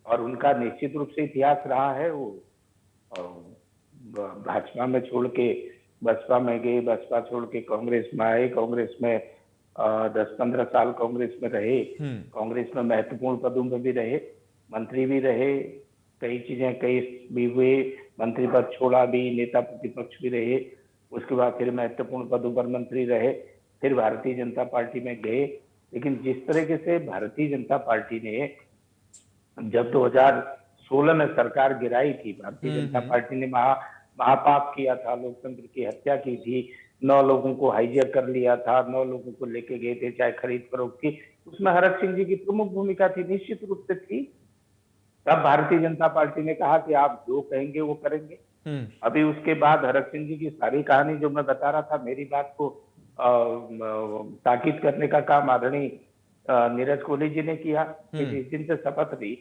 और उनका निश्चित रूप से इतिहास रहा है। वो भाजपा में छोड़ के बसपा में गए, बसपा छोड़ के कांग्रेस में आए, कांग्रेस में 10-15 साल कांग्रेस में रहे, कांग्रेस में महत्वपूर्ण पदों में भी रहे, मंत्री भी रहे, कई चीजें कई भी हुए, मंत्री पद छोड़ा भी, नेता प्रतिपक्ष भी रहे, उसके बाद फिर महत्वपूर्ण पदों पर मंत्री रहे, फिर भारतीय जनता पार्टी में गए। लेकिन जिस तरीके से भारतीय जनता पार्टी ने जब 2016 में सरकार गिराई थी, भारतीय जनता पार्टी ने महापाप किया था, लोकतंत्र की हत्या की थी, 9 लोगों को हाईजैक कर लिया था, 9 लोगों को लेके गए थे, चाहे खरीद फरोख्त की, उसमें हरक सिंह जी की प्रमुख भूमिका थी, निश्चित रूप से थी। तब भारतीय जनता पार्टी ने कहा कि आप जो कहेंगे वो करेंगे। अभी उसके बाद हरक सिंह जी की सारी कहानी जो मैं बता रहा था, मेरी बात को ताकीद करने का काम आदरणीय नीरज कोहली जी ने किया कि जिस दिन से शपथ ली,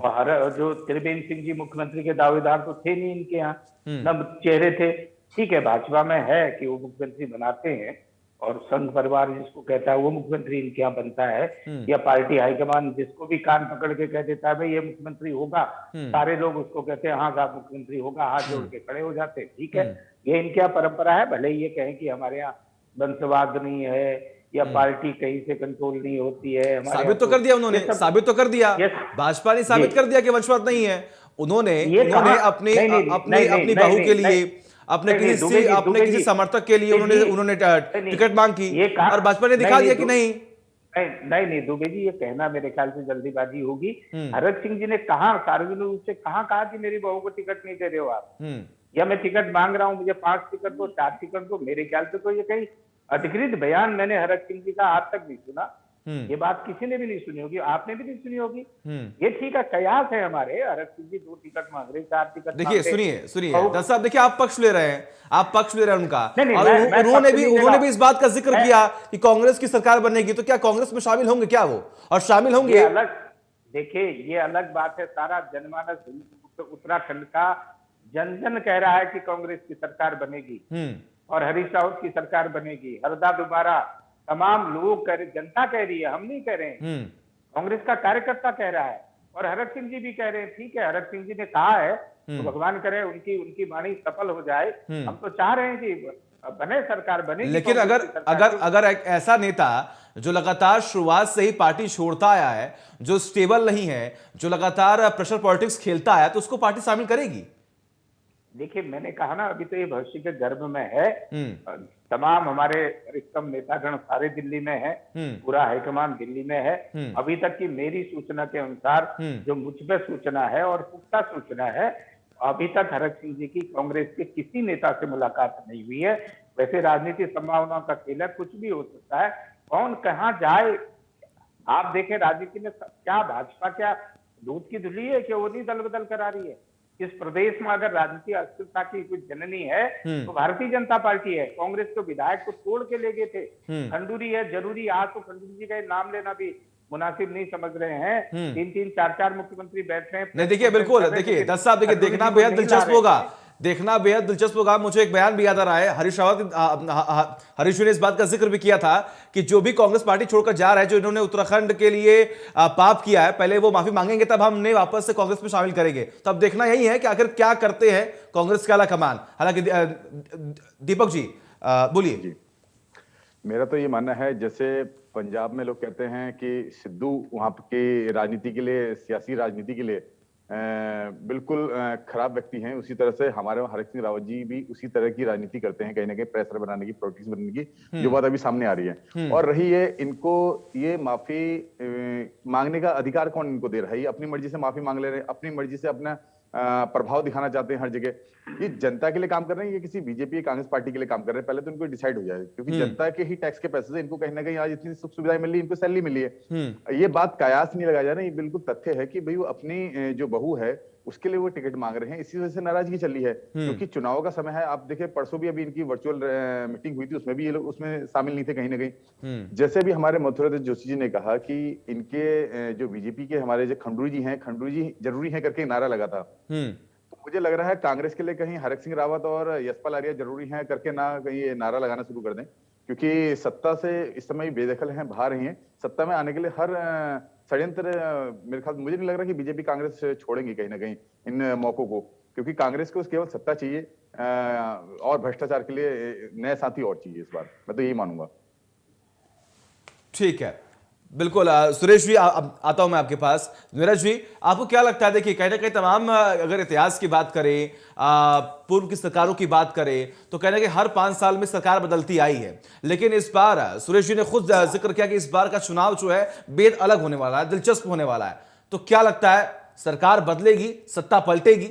और जो त्रिवेंद्र सिंह जी मुख्यमंत्री के दावेदार तो थे नहीं इनके यहाँ, न चेहरे थे। ठीक है, भाजपा में है कि वो मुख्यमंत्री बनाते हैं और संघ परिवार जिसको कहता है वो मुख्यमंत्री इनके यहाँ बनता है, या पार्टी हाईकमान जिसको भी कान पकड़ के कह देता है भाई ये मुख्यमंत्री होगा, सारे लोग उसको कहते हैं हाँ साहब मुख्यमंत्री होगा, हाथ जोड़ के खड़े हो जाते हैं। ठीक है, ये इनके यहाँ परंपरा है। भले ही ये कहें कि हमारे यहाँ वंशवाद नहीं है या पार्टी कहीं से कंट्रोल नहीं होती है, साबित तो कर दिया उन्होंने, साबित तो कर दिया, भाजपा ने साबित कर दिया कि वंशवाद नहीं है। उन्होंने अपनी बहू के लिए, अपने किसी समर्थक के लिए उन्होंने टिकट मांग की और भाजपा ने दिखा दिया कि नहीं। नहीं दुबे जी, ये कहना मेरे ख्याल से जल्दीबाजी होगी। हरक सिंह जी ने कहा सार्वजनिक रूप से कहा कि मेरी बहू को टिकट नहीं दे रहे हो आप, या मैं टिकट मांग रहा हूं, मुझे 5 टिकट दो, 4 टिकट दो। मेरे ख्याल से तो ये कहीं अधिकृत बयान मैंने हरक सिंह जी का आज तक नहीं सुना। ये बात किसी ने भी नहीं सुनी होगी, आपने भी नहीं सुनी होगी। ये ठीक है, कयास है हमारे, हरक सिंह जी 2 टिकट मांग रहे, 4 टिकट। देखिए सुनिए दस साहब, देखिए आप पक्ष ले रहे हैं, उनका, और उन्होंने भी इस बात का जिक्र किया कि कांग्रेस की सरकार बनेगी, तो क्या कांग्रेस में शामिल होंगे क्या वो, और शामिल होंगे? देखिए ये अलग बात है, सारा जनमानस उत्तराखंड का जन जन कह रहा है कि कांग्रेस की सरकार बनेगी और हरीश रावत की सरकार बनेगी। हरदा दोबारा तमाम लोग कह रहे, जनता कह रही है, हम नहीं कह रहे हैं, कांग्रेस का कार्यकर्ता कह रहा है, और हरक सिंह जी भी कह रहे हैं। ठीक है, हरक सिंह जी ने कहा है तो भगवान करे उनकी वाणी सफल हो जाए। हम तो चाह रहे हैं कि बने, सरकार बने। लेकिन अगर एक ऐसा नेता जो लगातार शुरुआत से ही पार्टी छोड़ता आया है, जो स्टेबल नहीं है, जो लगातार प्रेशर पॉलिटिक्स खेलता आया, तो उसको पार्टी शामिल करेगी? देखिए मैंने कहा ना, अभी तो ये भविष्य के गर्भ में है। तमाम हमारे वरिष्ठतम नेतागण सारे दिल्ली में है, पूरा हाईकमान दिल्ली में है। अभी तक की मेरी सूचना के अनुसार, जो मुझ पे सूचना है और पुख्ता सूचना है, अभी तक हरक सिंह जी की कांग्रेस के किसी नेता से मुलाकात नहीं हुई है। वैसे राजनीति संभावनाओं का खेल है, कुछ भी हो सकता है, कौन कहाँ जाए। आप देखें राजनीति में क्या भाजपा क्या दूध की धुली है कि वो नहीं दल बदल करा रही है। इस प्रदेश में अगर राजनीति अस्थिरता की कुछ जननी है तो भारतीय जनता पार्टी है। कांग्रेस के विधायक को तोड़ के ले गए थे, खंडूरी है जरूरी, आज तो खंडूरी जी का नाम लेना भी मुनासिब नहीं समझ रहे हैं। 3-3, 4-4 मुख्यमंत्री बैठ रहे हैं। नहीं देखिए, बिल्कुल देखिए दस साहब, देखिए देखना बेहद दिलचस्प होगा। मुझे एक बयान भी याद आ रहा है, हरीश ने इस बात का जिक्र भी किया था कि जो भी कांग्रेस पार्टी छोड़कर जा रहा है, जो इन्होंने उत्तराखंड के लिए पाप किया है, पहले वो माफी मांगेंगे, तब हमने वापस से कांग्रेस में शामिल करेंगे। तो अब देखना यही है कि आखिर क्या करते हैं कांग्रेस के आला कमान। हालांकि दीपक जी बोलिए। मेरा तो ये मानना है, जैसे पंजाब में लोग कहते हैं कि सिद्धू वहां की राजनीति के लिए, सियासी राजनीति के लिए बिल्कुल खराब व्यक्ति हैं, उसी तरह से हमारे हरक सिंह रावत जी भी उसी तरह की राजनीति करते हैं, कहीं ना कहीं प्रेशर बनाने की, पॉलिटिक्स बनाने की, जो बात अभी सामने आ रही है। और रही है, इनको ये माफी मांगने का अधिकार कौन इनको दे रहा है? ये अपनी मर्जी से माफी मांग ले रहे हैं, अपनी मर्जी से अपना प्रभाव दिखाना चाहते हैं हर जगह। ये जनता के लिए काम कर रहे हैं, ये किसी बीजेपी कांग्रेस पार्टी के लिए काम कर रहे हैं? पहले तो इनको डिसाइड हो जाए, क्योंकि जनता के ही टैक्स के पैसे से इनको कहीं ना कहीं आज इतनी सुख सुविधाएं मिल रही है, इनको सैलरी मिली है। ये बात कयास नहीं लगाया जा रहा है, ये बिल्कुल तथ्य है कि भाई वो अपनी जो बहू है उसके लिए वो टिकट मांग रहे हैं। इसी वजह से नाराजगी चल रही है, क्योंकि चुनाव का समय है। आप देखिए परसों भी अभी इनकी वर्चुअल मीटिंग हुई थी, उसमें भी ये लोग उसमें शामिल नहीं थे कहीं ना कहीं। जैसे भी हमारे मथुरा जोशी जी ने कहा कि इनके जो बीजेपी के हमारे जो खंडूरी जी हैं, खंडूरी जी जरूरी है करके नारा लगा था। मुझे लग रहा है कांग्रेस के लिए कहीं हरक सिंह रावत और यशपाल आर्या जरूरी हैं करके ना कहीं ये नारा लगाना शुरू कर दें, क्योंकि सत्ता से इस समय बेदखल हैं, बाहर रही हैं। सत्ता में आने के लिए हर षड्यंत्र, मेरे ख्याल मुझे नहीं लग रहा कि बीजेपी कांग्रेस छोड़ेंगी कहीं ना कहीं इन मौकों को, क्योंकि कांग्रेस को केवल सत्ता चाहिए और भ्रष्टाचार के लिए नए साथी और चाहिए इस बार। मैं तो यही मानूंगा। ठीक है, बिल्कुल। सुरेश जी आता हूं मैं आपके पास। नीरज जी, आपको क्या लगता है? देखिए कहीं ना कहीं तमाम, अगर इतिहास की बात करें, पूर्व की सरकारों की बात करें, तो कहना कि हर 5 साल में सरकार बदलती आई है, लेकिन इस बार सुरेश जी ने खुद जिक्र किया कि इस बार का चुनाव जो है बेहद अलग होने वाला है, दिलचस्प होने वाला है। तो क्या लगता है, सरकार बदलेगी, सत्ता पलटेगी?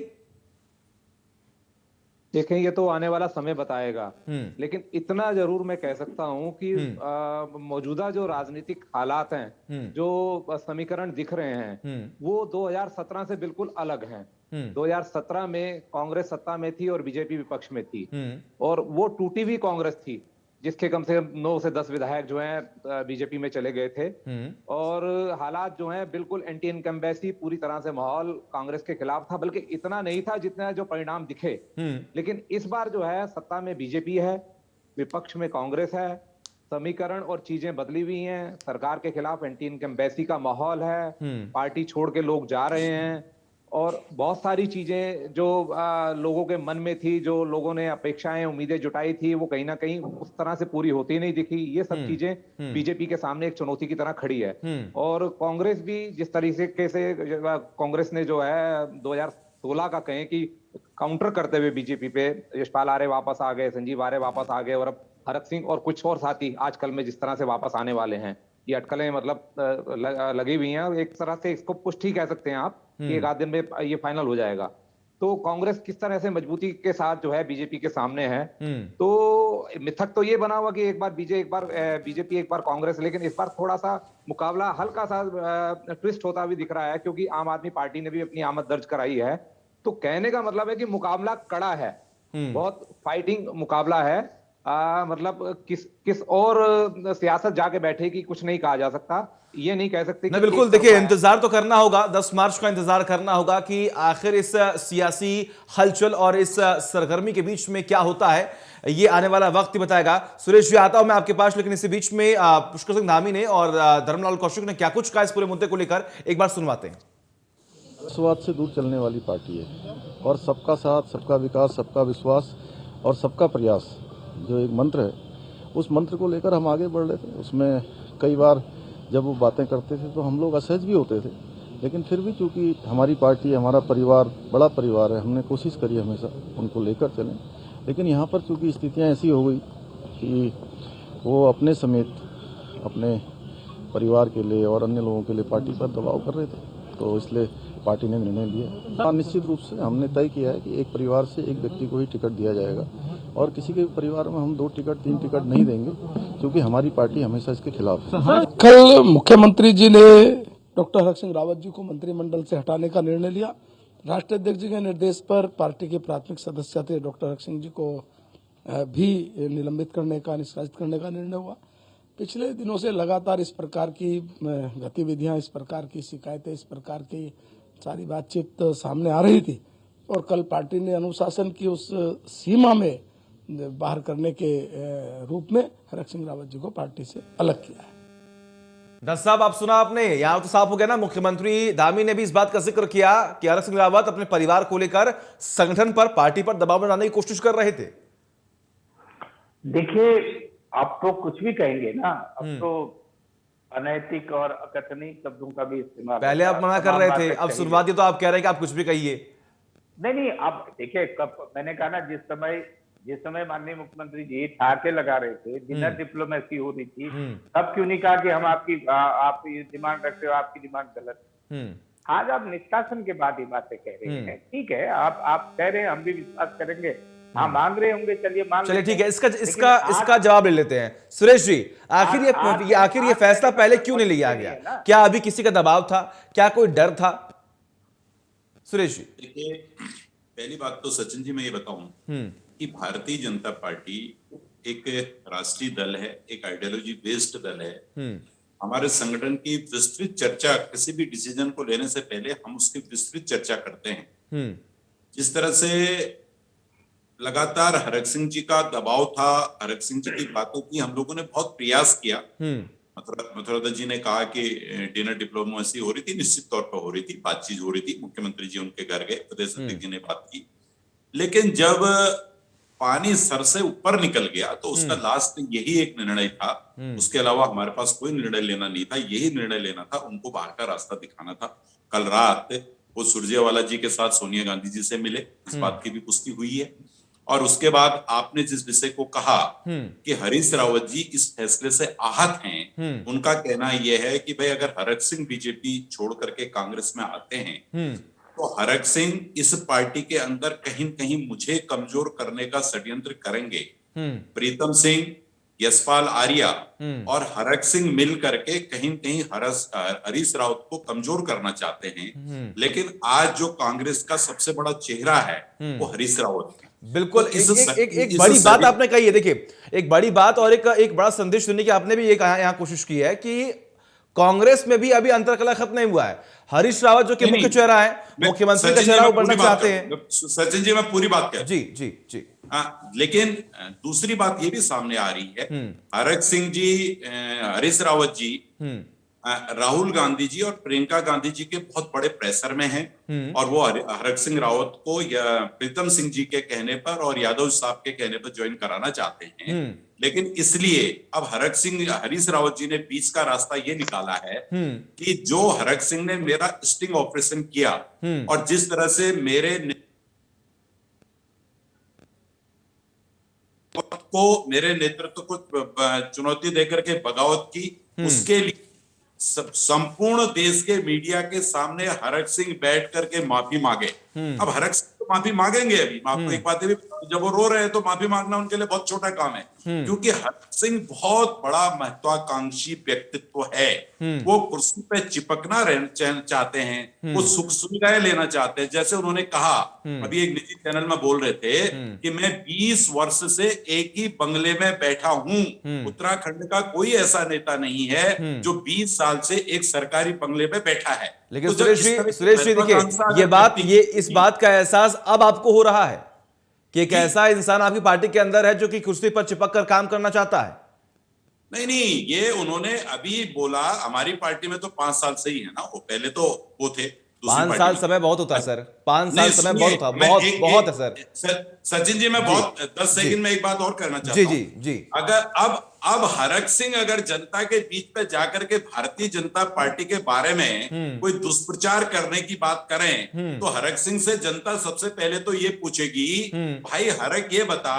देखें ये तो आने वाला समय बताएगा, लेकिन इतना जरूर मैं कह सकता हूं कि मौजूदा जो राजनीतिक हालात हैं, जो समीकरण दिख रहे हैं, वो 2017 से बिल्कुल अलग हैं। 2017 में कांग्रेस सत्ता में थी और बीजेपी विपक्ष में थी, और वो टूटी हुई कांग्रेस थी जिसके कम से कम 9 से 10 विधायक जो हैं बीजेपी में चले गए थे, और हालात जो हैं बिल्कुल एंटी इनकम्बेंसी, पूरी तरह से माहौल कांग्रेस के खिलाफ था, बल्कि इतना नहीं था जितना जो परिणाम दिखे। लेकिन इस बार जो है सत्ता में बीजेपी है, विपक्ष में कांग्रेस है, समीकरण और चीजें बदली हुई हैं, सरकार के खिलाफ एंटी इनकम्बेंसी का माहौल है, पार्टी छोड़ के लोग जा रहे हैं, और बहुत सारी चीजें जो लोगों के मन में थी, जो लोगों ने अपेक्षाएं उम्मीदें जुटाई थी, वो कहीं ना कहीं उस तरह से पूरी होती नहीं दिखी। ये सब चीजें बीजेपी के सामने एक चुनौती की तरह खड़ी है। और कांग्रेस भी जिस तरीके से कांग्रेस ने जो है 2016 का कहें कि काउंटर करते हुए बीजेपी पे, यशपाल आर्य वापस आ गए, संजीव आर्य वापस आ गए, और अब हरक सिंह और कुछ और साथी आजकल में जिस तरह से वापस आने वाले हैं, ये अटकलें मतलब लगी हुई हैं, और एक तरह से इसको पुष्टि कह सकते हैं आप कि एक आध दिन में ये फाइनल हो जाएगा। तो कांग्रेस किस तरह से मजबूती के साथ जो है बीजेपी के सामने है, तो मिथक तो ये बना हुआ कि एक बार बीजेपी एक बार कांग्रेस, लेकिन इस बार थोड़ा सा मुकाबला हल्का सा ट्विस्ट होता भी दिख रहा है, क्योंकि आम आदमी पार्टी ने भी अपनी आमद दर्ज कराई है। तो कहने का मतलब है कि मुकाबला कड़ा है, बहुत फाइटिंग मुकाबला है। मतलब किस और सियासत जाके बैठेगी कुछ नहीं कहा जा सकता, ये नहीं कह सकते। नहीं, बिल्कुल देखिए, इंतजार तो करना होगा, 10 मार्च का इंतजार करना होगा कि आखिर इस सियासी हलचल और इस सरगर्मी के बीच में क्या होता है, ये आने वाला वक्त ही बताएगा। सुरेश जी, आता हूं मैं आपके पास, लेकिन इसी बीच में पुष्कर सिंह धामी ने और धर्मलाल कौशिक ने क्या कुछ कहा इस पूरे मुद्दे को लेकर, एक बार सुनवाते हैं। राष्ट्रवाद से दूर चलने वाली पार्टी है, और सबका साथ, सबका विकास, सबका विश्वास और सबका प्रयास जो एक मंत्र है, उस मंत्र को लेकर हम आगे बढ़ रहे थे। उसमें कई बार जब वो बातें करते थे तो हम लोग असहज भी होते थे, लेकिन फिर भी चूंकि हमारी पार्टी, हमारा परिवार बड़ा परिवार है, हमने कोशिश करी हमेशा उनको लेकर चलें। लेकिन यहाँ पर चूंकि स्थितियाँ ऐसी हो गई कि वो अपने समेत अपने परिवार के लिए और अन्य लोगों के लिए पार्टी पर दबाव कर रहे थे, तो इसलिए पार्टी ने निर्णय लिया। निश्चित रूप से हमने तय किया है कि एक परिवार से एक व्यक्ति को ही टिकट दिया जाएगा, और किसी के परिवार में हम 2 टिकट 3 टिकट नहीं देंगे, क्योंकि हमारी पार्टी हमेशा इसके खिलाफ है। कल मुख्यमंत्री जी ने डॉक्टर हरक सिंह रावत जी को मंत्रिमंडल से हटाने का निर्णय लिया। राष्ट्रीय अध्यक्ष जी के निर्देश पर पार्टी के प्राथमिक सदस्य थे डॉक्टर हरक सिंह जी को भी निलंबित करने का, निष्कासित करने का निर्णय हुआ। पिछले दिनों से लगातार इस प्रकार की गतिविधियां, इस प्रकार की शिकायतें, इस प्रकार की सारी बातचीत सामने आ रही थी, और कल पार्टी ने अनुशासन की उस सीमा में बाहर करने के रूप में हरक सिंह रावत जी को पार्टी से अलग किया है। दस साहब, आप सुना आपने, यहां तो साफ हो गया ना, मुख्यमंत्री धामी ने भी इस बात का जिक्र किया कि हरक सिंह रावत अपने परिवार को लेकर संगठन पर, पार्टी पर दबाव बनाने की कोशिश कर रहे थे। देखिए, आप तो कुछ भी कहेंगे ना, अब तो अनैतिक और अकथनीय शब्दों का भी इस्तेमाल, पहले आप मना कर रहे थे, अब शुरुआती तो आप कह रहे हैं कि आप कुछ भी कहिए। नहीं, आप देखिए, कब मैंने कहा ना, जिस समय माननीय मुख्यमंत्री जी ठाके लगा रहे थे, डिनर डिप्लोमेसी हो रही थी, तब क्यों नहीं कहा कि हम आप ये डिमांड रखते हो, आपकी डिमांड गलत है। आज आप निष्कासन के बाद ये बातें कह रहे हैं, ठीक है, आप कह रहे हैं, हम भी विश्वास करेंगे, हाँ मांग रहे होंगे, चलिए ठीक है, इसका जवाब ले लेते हैं। सुरेश जी, आखिर ये फैसला पहले क्यों नहीं लिया गया? क्या अभी किसी का दबाव था? क्या कोई डर था? सुरेश जी, देखिए, पहली बात तो सचिन जी मैं ये बताऊं कि भारतीय जनता पार्टी एक राष्ट्रीय दल है, एक आइडियोलॉजी बेस्ड दल है। हमारे संगठन की विस्तृत चर्चा, किसी भी डिसीजन को लेने से पहले हम उसकी विस्तृत चर्चा करते हैं। जिस तरह से लगातार हरक सिंह जी का दबाव था, हरक सिंह जी की बातों की हम लोगों ने बहुत प्रयास किया। मथुरा जी ने कहा कि डिनर डिप्लोमेसी हो रही थी, निश्चित तौर पर हो रही थी, बातचीत हो रही थी, मुख्यमंत्री जी उनके घर गए, प्रदेश अध्यक्ष जी ने बात की, लेकिन जब पानी सर से ऊपर निकल गया तो उसका लास्ट यही एक निर्णय था। उसके अलावा हमारे पास कोई निर्णय लेना नहीं था, यही निर्णय लेना था, उनको बाहर का रास्ता दिखाना था। कल रात वो सुरजेवाला जी के साथ सोनिया गांधी जी से मिले, इस बात की भी पुष्टि हुई है। और उसके बाद आपने जिस विषय को कहा कि हरीश रावत जी इस फैसले से आहत हैं, उनका कहना यह है कि भाई अगर हरक सिंह बीजेपी छोड़ करके कांग्रेस में आते हैं तो हरक सिंह इस पार्टी के अंदर कहीं न कहीं मुझे कमजोर करने का षड्यंत्र करेंगे। प्रीतम सिंह, यशपाल आर्या और हरक सिंह मिल करके कहीं न कहीं हरीश रावत को कमजोर करना चाहते हैं। लेकिन आज जो कांग्रेस का सबसे बड़ा चेहरा है वो हरीश रावत है। बिल्कुल। तो एक बड़ी बात आपने कही है, देखिए एक बड़ी बात और एक बड़ा संदेश देने की आपने भी यहाँ कोशिश की है कि कांग्रेस में भी अभी अंतरकलह खत्म नहीं हुआ है। हरीश रावत जो कि मुख्य चेहरा है, मुख्यमंत्री का चेहरा वो बनना चाहते हैं। सचिन जी, मैं पूरी बात कह जी जी जी। लेकिन दूसरी बात ये भी सामने आ रही है, हरक सिंह जी, हरीश रावत जी, राहुल गांधी जी और प्रियंका गांधी जी के बहुत बड़े प्रेशर में हैं और वो हरक सिंह रावत को प्रीतम सिंह जी के कहने पर और यादव साहब के कहने पर ज्वाइन कराना चाहते हैं। लेकिन इसलिए अब हरीश रावत जी ने बीच का रास्ता ये निकाला है कि जो हरक सिंह ने मेरा स्टिंग ऑपरेशन किया और जिस तरह से मेरे नेतृत्व को चुनौती देकर के बगावत की, उसके लिए संपूर्ण देश के मीडिया के सामने हरक सिंह बैठ करके माफी मांगे। अब हरक सिंह तो माफी मांगेंगे। अभी मैं आपको एक बात भी, जब वो रो रहे हैं तो माफी मांगना उनके लिए बहुत छोटा काम है, क्योंकि हरक सिंह बहुत बड़ा महत्वाकांक्षी व्यक्तित्व है। वो कुर्सी पे चिपकना चाहते हैं, वो सुख सुविधाएं लेना चाहते हैं। जैसे उन्होंने कहा, अभी एक निजी चैनल में बोल रहे थे कि मैं 20 वर्ष से एक ही बंगले में बैठा हूं। उत्तराखंड का कोई ऐसा नेता नहीं है जो 20 साल से एक सरकारी बंगले में बैठा है। लेकिन तो सुरेश जी देखिए, इस बात का एहसास अब आपको हो रहा है कि एक ऐसा इंसान आपकी पार्टी के अंदर है जो कि कुर्सी पर चिपक कर काम करना चाहता है। नहीं, ये उन्होंने अभी बोला। हमारी पार्टी में तो 5 साल से ही है ना, वो पहले तो वो थे। 5 साल समय बहुत होता है सर, 5 साल समय बहुत होता है, बहुत है सर। सचिन जी, मैं बहुत 10 सेकंड में एक बात और करना चाहता हूं। जी। अगर अब हरक सिंह अगर जनता के बीच पे जाकर के भारतीय जनता पार्टी के बारे में कोई दुष्प्रचार करने की बात करें, तो हरक सिंह से जनता सबसे पहले तो ये पूछेगी, भाई हरक ये बता,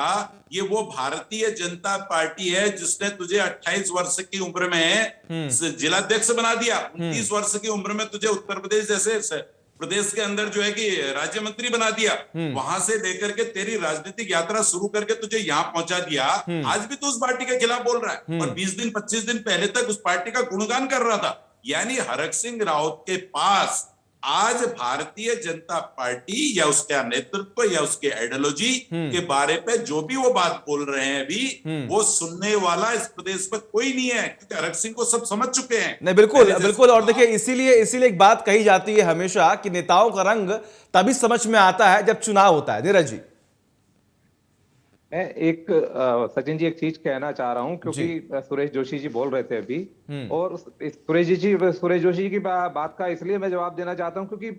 ये वो भारतीय जनता पार्टी है जिसने तुझे 28 वर्ष की उम्र में जिलाध्यक्ष बना दिया, 29 वर्ष की उम्र में तुझे उत्तर प्रदेश जैसे प्रदेश के अंदर जो है कि राज्य मंत्री बना दिया, वहां से लेकर के तेरी राजनीतिक यात्रा शुरू करके तुझे यहाँ पहुंचा दिया। आज भी तू उस पार्टी के खिलाफ बोल रहा है और 20 दिन 25 दिन पहले तक उस पार्टी का गुणगान कर रहा था। यानी हरक सिंह रावत के पास आज भारतीय जनता पार्टी या उसका नेतृत्व या उसके आइडियोलॉजी के बारे पे जो भी वो बात बोल रहे हैं अभी, वो सुनने वाला इस प्रदेश पर कोई नहीं है, क्योंकि हरक सिंह को सब समझ चुके हैं। नहीं, बिल्कुल। और देखिए, इसीलिए एक बात कही जाती है हमेशा कि नेताओं का रंग तभी समझ में आता है जब चुनाव होता है। धीरज जी, मैं सचिन जी एक चीज कहना चाह रहा हूं, क्योंकि सुरेश जोशी जी बोल रहे थे अभी, और सुरेश जोशी की बात का इसलिए मैं जवाब देना चाहता हूं क्योंकि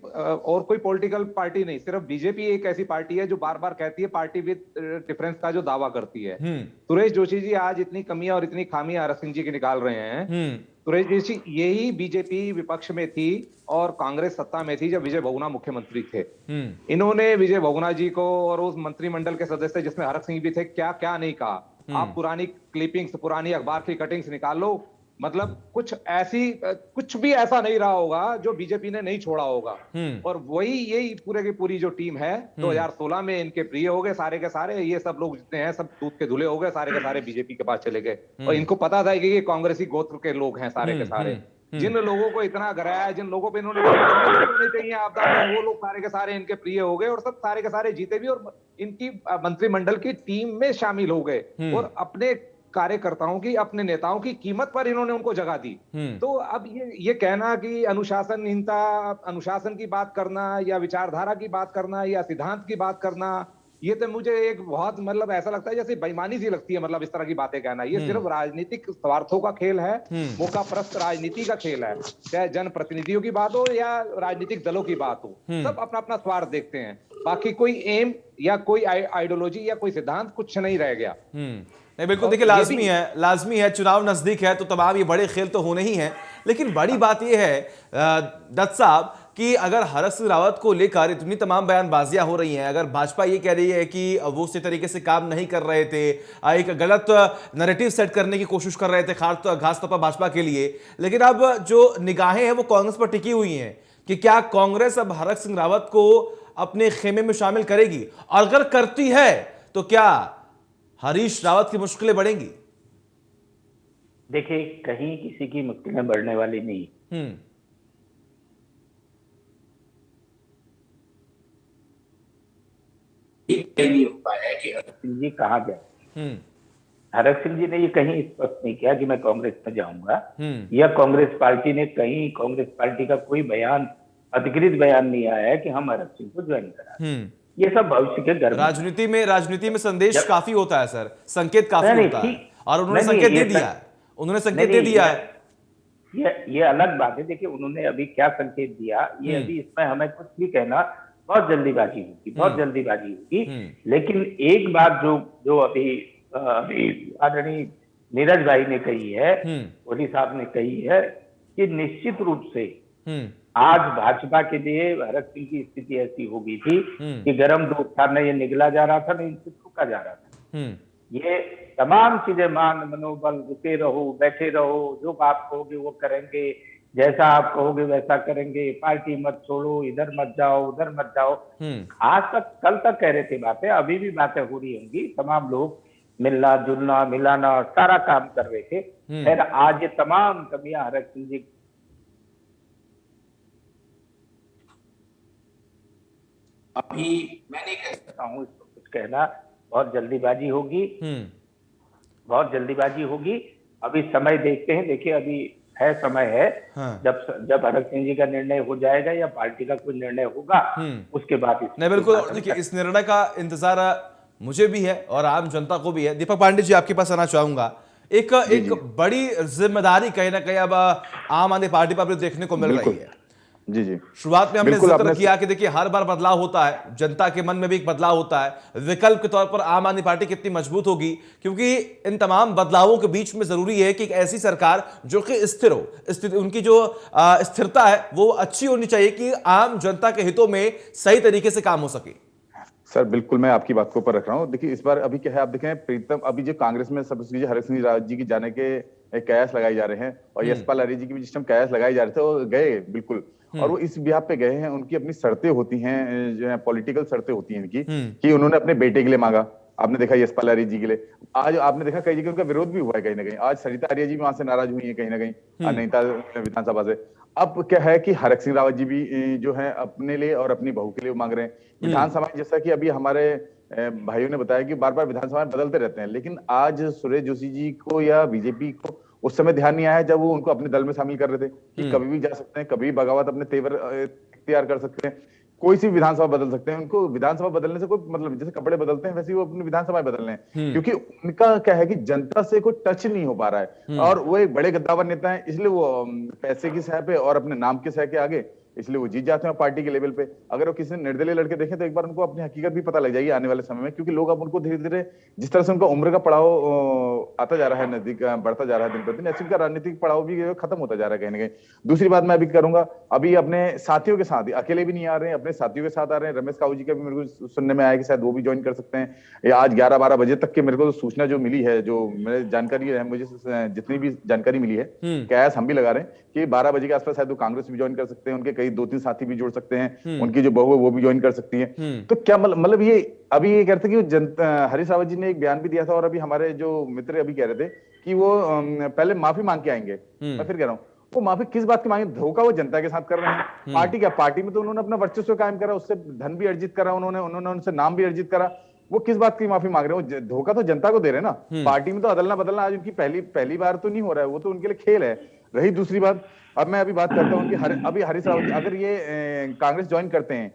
और कोई पॉलिटिकल पार्टी नहीं, सिर्फ बीजेपी एक ऐसी पार्टी है जो बार बार कहती है पार्टी विद डिफरेंस का जो दावा करती है। सुरेश जोशी जी आज इतनी कमियां और इतनी खामियां हरक सिंह जी की निकाल रहे हैं। सुरेश जोशी, यही बीजेपी विपक्ष में थी और कांग्रेस सत्ता में थी जब विजय बहुगुणा मुख्यमंत्री थे। इन्होंने विजय बहुगुणा जी को और उस मंत्रिमंडल के सदस्य जिसमें हरक सिंह भी थे क्या क्या नहीं कहा। आप पुरानी क्लिपिंग्स, पुरानी अखबार की कटिंग्स निकाल लो, मतलब कुछ भी ऐसा नहीं रहा होगा जो बीजेपी ने नहीं छोड़ा होगा। और यही पूरे की पूरी जो टीम है 2016 में इनके प्रिय हो गए सारे के सारे, ये सब लोग जितने हैं सब दूध के धुले हो गए, सारे के सारे बीजेपी के पास चले गए। और इनको पता था कि ये कांग्रेसी गोत्र के लोग हैं सारे के सारे। जिन लोगों को इतना गिराया, जिन लोगों पे इन्होंने नहीं चाहिए आपदा, वो लोग सारे के सारे इनके प्रिय हो गए और सब सारे के सारे जीते भी और इनकी मंत्रिमंडल की टीम में शामिल हो गए। और अपने कार्यकर्ताओं की, अपने नेताओं की कीमत पर इन्होंने उनको जगह दी। तो अब ये कहना कि अनुशासनहीनता, अनुशासन की बात करना या विचारधारा की बात करना या सिद्धांत की बात करना, ये तो मुझे एक बहुत मतलब ऐसा लगता है जैसे बेईमानी सी लगती है। मतलब इस तरह की बातें कहना, ये सिर्फ राजनीतिक स्वार्थों का खेल है, मौकापरस्त राजनीति का खेल है। चाहे जनप्रतिनिधियों की बात हो या राजनीतिक दलों की बात हो, सब अपना अपना स्वार्थ देखते हैं। बाकी कोई एम या कोई आइडियोलॉजी या कोई सिद्धांत कुछ नहीं रह गया। नहीं, बिल्कुल। देखिए, लाजमी है, चुनाव नजदीक है तो तमाम ये बड़े खेल तो होने ही हैं। लेकिन बड़ी बात यह है दत्त साहब कि अगर हरक सिंह रावत को लेकर इतनी तमाम बयानबाजियां हो रही हैं, अगर भाजपा ये कह रही है कि वो उसी तरीके से काम नहीं कर रहे थे, एक गलत नैरेटिव सेट करने की कोशिश कर रहे थे खास तौर पर भाजपा के लिए, लेकिन अब जो निगाहें हैं वो कांग्रेस पर टिकी हुई हैं, कि क्या कांग्रेस अब हरक सिंह रावत को अपने खेमे में शामिल करेगी, और अगर करती है तो क्या हरीश रावत की मुश्किलें बढ़ेंगी? देखिए, कहीं किसी की मुश्किलें बढ़ने वाली नहीं। नहीं हो पाया कि हरक सिंह जी कहाँ गए। हरक सिंह जी ने ये कहीं स्पष्ट नहीं किया कि मैं कांग्रेस में जाऊंगा, या कांग्रेस पार्टी ने कहीं, कांग्रेस पार्टी का कोई बयान, अधिकृत बयान नहीं आया है कि हम हरक सिंह को ज्वाइन करा। ये सब भविष्य के गर्भ। राजनीति में संदेश काफी होता है सर, संकेत काफी होता है, और उन्होंने संकेत दे दिया है, उन्होंने संकेत दे दिया है। ये अलग बात है। देखिए, उन्होंने अभी क्या संकेत दिया, ये अभी इसमें हमें कुछ भी कहना, बहुत जल्दीबाजी होगी, बहुत जल्दीबाजी होगी। लेकिन एक बात जो अभी आदरणीय नीरज भाई ने कही है, कोहली साहब ने कही है, कि निश्चित रूप से आज भाजपा के लिए हरक सिंह की स्थिति ऐसी हो गई थी कि गर्म दूध था, न ये निगला जा रहा था, न इनसे थूका जा रहा था। ये तमाम चीजें, मान, मनोबल, रुके रहो, बैठे रहो, जो आप कहोगे वो करेंगे, जैसा आप कहोगे वैसा करेंगे, पार्टी मत छोड़ो, इधर मत जाओ, उधर मत जाओ, आज तक, कल तक कह रहे थे बातें, अभी भी बातें हो रही होंगी। तमाम लोग मिलना जुलना, मिलाना, सारा काम कर रहे थे। फिर आज ये तमाम कमियां हरक सिंह जी, अभी मैं नहीं कह सकता हूँ इसको कुछ कहना, बहुत जल्दीबाजी होगी, बहुत जल्दीबाजी होगी। अभी समय देखते हैं। देखिए, अभी है, समय है। जब हरक सिंह जी का निर्णय हो जाएगा या पार्टी का कोई निर्णय होगा, उसके बाद नहीं, बिल्कुल। देखिए, इस निर्णय का इंतजार मुझे भी है और आम जनता को भी है। दीपक पांडे जी, आपके पास आना चाहूंगा। एक बड़ी जिम्मेदारी कहीं ना कहीं अब आम आदमी पार्टी पर देखने को मिल रही है। जी जी, शुरुआत में हमने जिक्र किया कि देखिए, हर बार बदलाव होता है, जनता के मन में भी एक बदलाव होता है। विकल्प के तौर पर आम आदमी पार्टी कितनी मजबूत होगी, क्योंकि इन तमाम बदलावों के बीच में जरूरी है कि एक ऐसी सरकार जो कि स्थिर हो, उनकी जो स्थिरता है वो अच्छी होनी चाहिए कि आम जनता के हितों में सही तरीके से काम हो सके। सर बिल्कुल, मैं आपकी बात को ऊपर रख रहा हूँ। देखिए, इस बार अभी क्या है, आप देखें प्रीतम, अभी जो कांग्रेस में सब हरक सिंह रावत जी की जाने के कयास लगाए जा रहे हैं, और यशपाल आर्य जी की भी जिस टाइम कयास लगाए जा रहे थे, वो गए बिल्कुल, और वो इस बिहाफ पे गए हैं। उनकी अपनी शर्तें होती हैं, जो है पॉलिटिकल शर्तें होती हैं इनकी, कि उन्होंने अपने बेटे के लिए मांगा। आपने देखा यशपाल आर्य जी के लिए, आज आपने देखा कई जगह उनका विरोध भी हुआ है कहीं ना कहीं। आज सरिता आर्य जी वहां से नाराज हुई है कहीं ना कहीं नैनीताल विधानसभा से। अब क्या है कि हरक सिंह रावत जी भी जो है अपने लिए और अपनी बहू के लिए मांग रहे हैं विधानसभा। जैसा कि अभी हमारे भाइयों ने बताया कि बार बार विधानसभा बदलते रहते हैं, लेकिन आज सुरेश जोशी जी को या बीजेपी को उस समय ध्यान नहीं आया जब वो उनको अपने दल में शामिल कर रहे थे कि कभी भी जा सकते हैं, कभी भी बगावत अपने तेवर इख्तियार कर सकते हैं, कोई सी विधानसभा बदल सकते हैं। उनको विधानसभा बदलने से कोई मतलब, जैसे कपड़े बदलते हैं वैसे वो अपनी विधानसभा बदल रहे हैं, क्योंकि उनका क्या है कि जनता से कोई टच नहीं हो पा रहा है, और वो एक बड़े गद्दावर नेता है, इसलिए वो पैसे की सह पे और अपने नाम की सह के आगे, इसलिए वो जीत जाते हैं पार्टी के लेवल पे। अगर वो किसी निर्दलीय लड़के देखें तो एक बार उनको अपनी हकीकत भी पता लग जाएगी आने वाले समय में, क्योंकि लोग अब उनको धीरे धीरे, जिस तरह से उनका उम्र का पड़ाव आता जा रहा है, नजदीक बढ़ता जा रहा है दिन प्रतिदिन, ऐसे उनका राजनीतिक पड़ाव भी खत्म होता जा रहा है कहीं ना कहीं। दूसरी बात मैं अभी करूंगा, अभी अपने साथियों के साथ, अकेले भी नहीं आ रहे हैं, अपने साथियों के साथ आ रहे हैं। रमेश काऊ जी का भी मेरे को सुनने में आया कि शायद वो भी ज्वाइन कर सकते हैं। आज 11-12 बजे तक के मेरे को सूचना जो मिली है, जो मेरे जानकारी है, मुझे जितनी भी जानकारी मिली है, कयास हम भी लगा रहे हैं कि 12 बजे के आसपास शायद वो कांग्रेस भी ज्वाइन कर सकते हैं, उनके कई 2-3 साथी भी जोड़ सकते हैं, उनकी जो बहू है वो भी ज्वाइन कर सकती है। तो क्या मतलब ये अभी ये कहते हैं कि हरीश रावत जी ने एक बयान भी दिया था, और अभी हमारे जो मित्र अभी कह रहे थे कि वो पहले माफी मांग के आएंगे। मैं फिर कह रहा हूँ, वो माफी किस बात की मांगे? धोखा वो जनता के साथ कर रहे हैं। पार्टी क्या, पार्टी में तो उन्होंने अपना वर्चस्व कायम करा, उससे धन भी अर्जित करा, उन्होंने उनसे नाम भी अर्जित करा। वो किस बात की माफी मांग रहे हो? धोखा तो जनता को दे रहे हैं ना। पार्टी में तो अदलना बदलना आज उनकी पहली बार तो नहीं हो रहा है, वो तो उनके लिए खेल है। रही दूसरी बात, अब मैं अभी बात करता हूँ कि अभी हरीश रावत जी अगर ये कांग्रेस ज्वाइन करते हैं,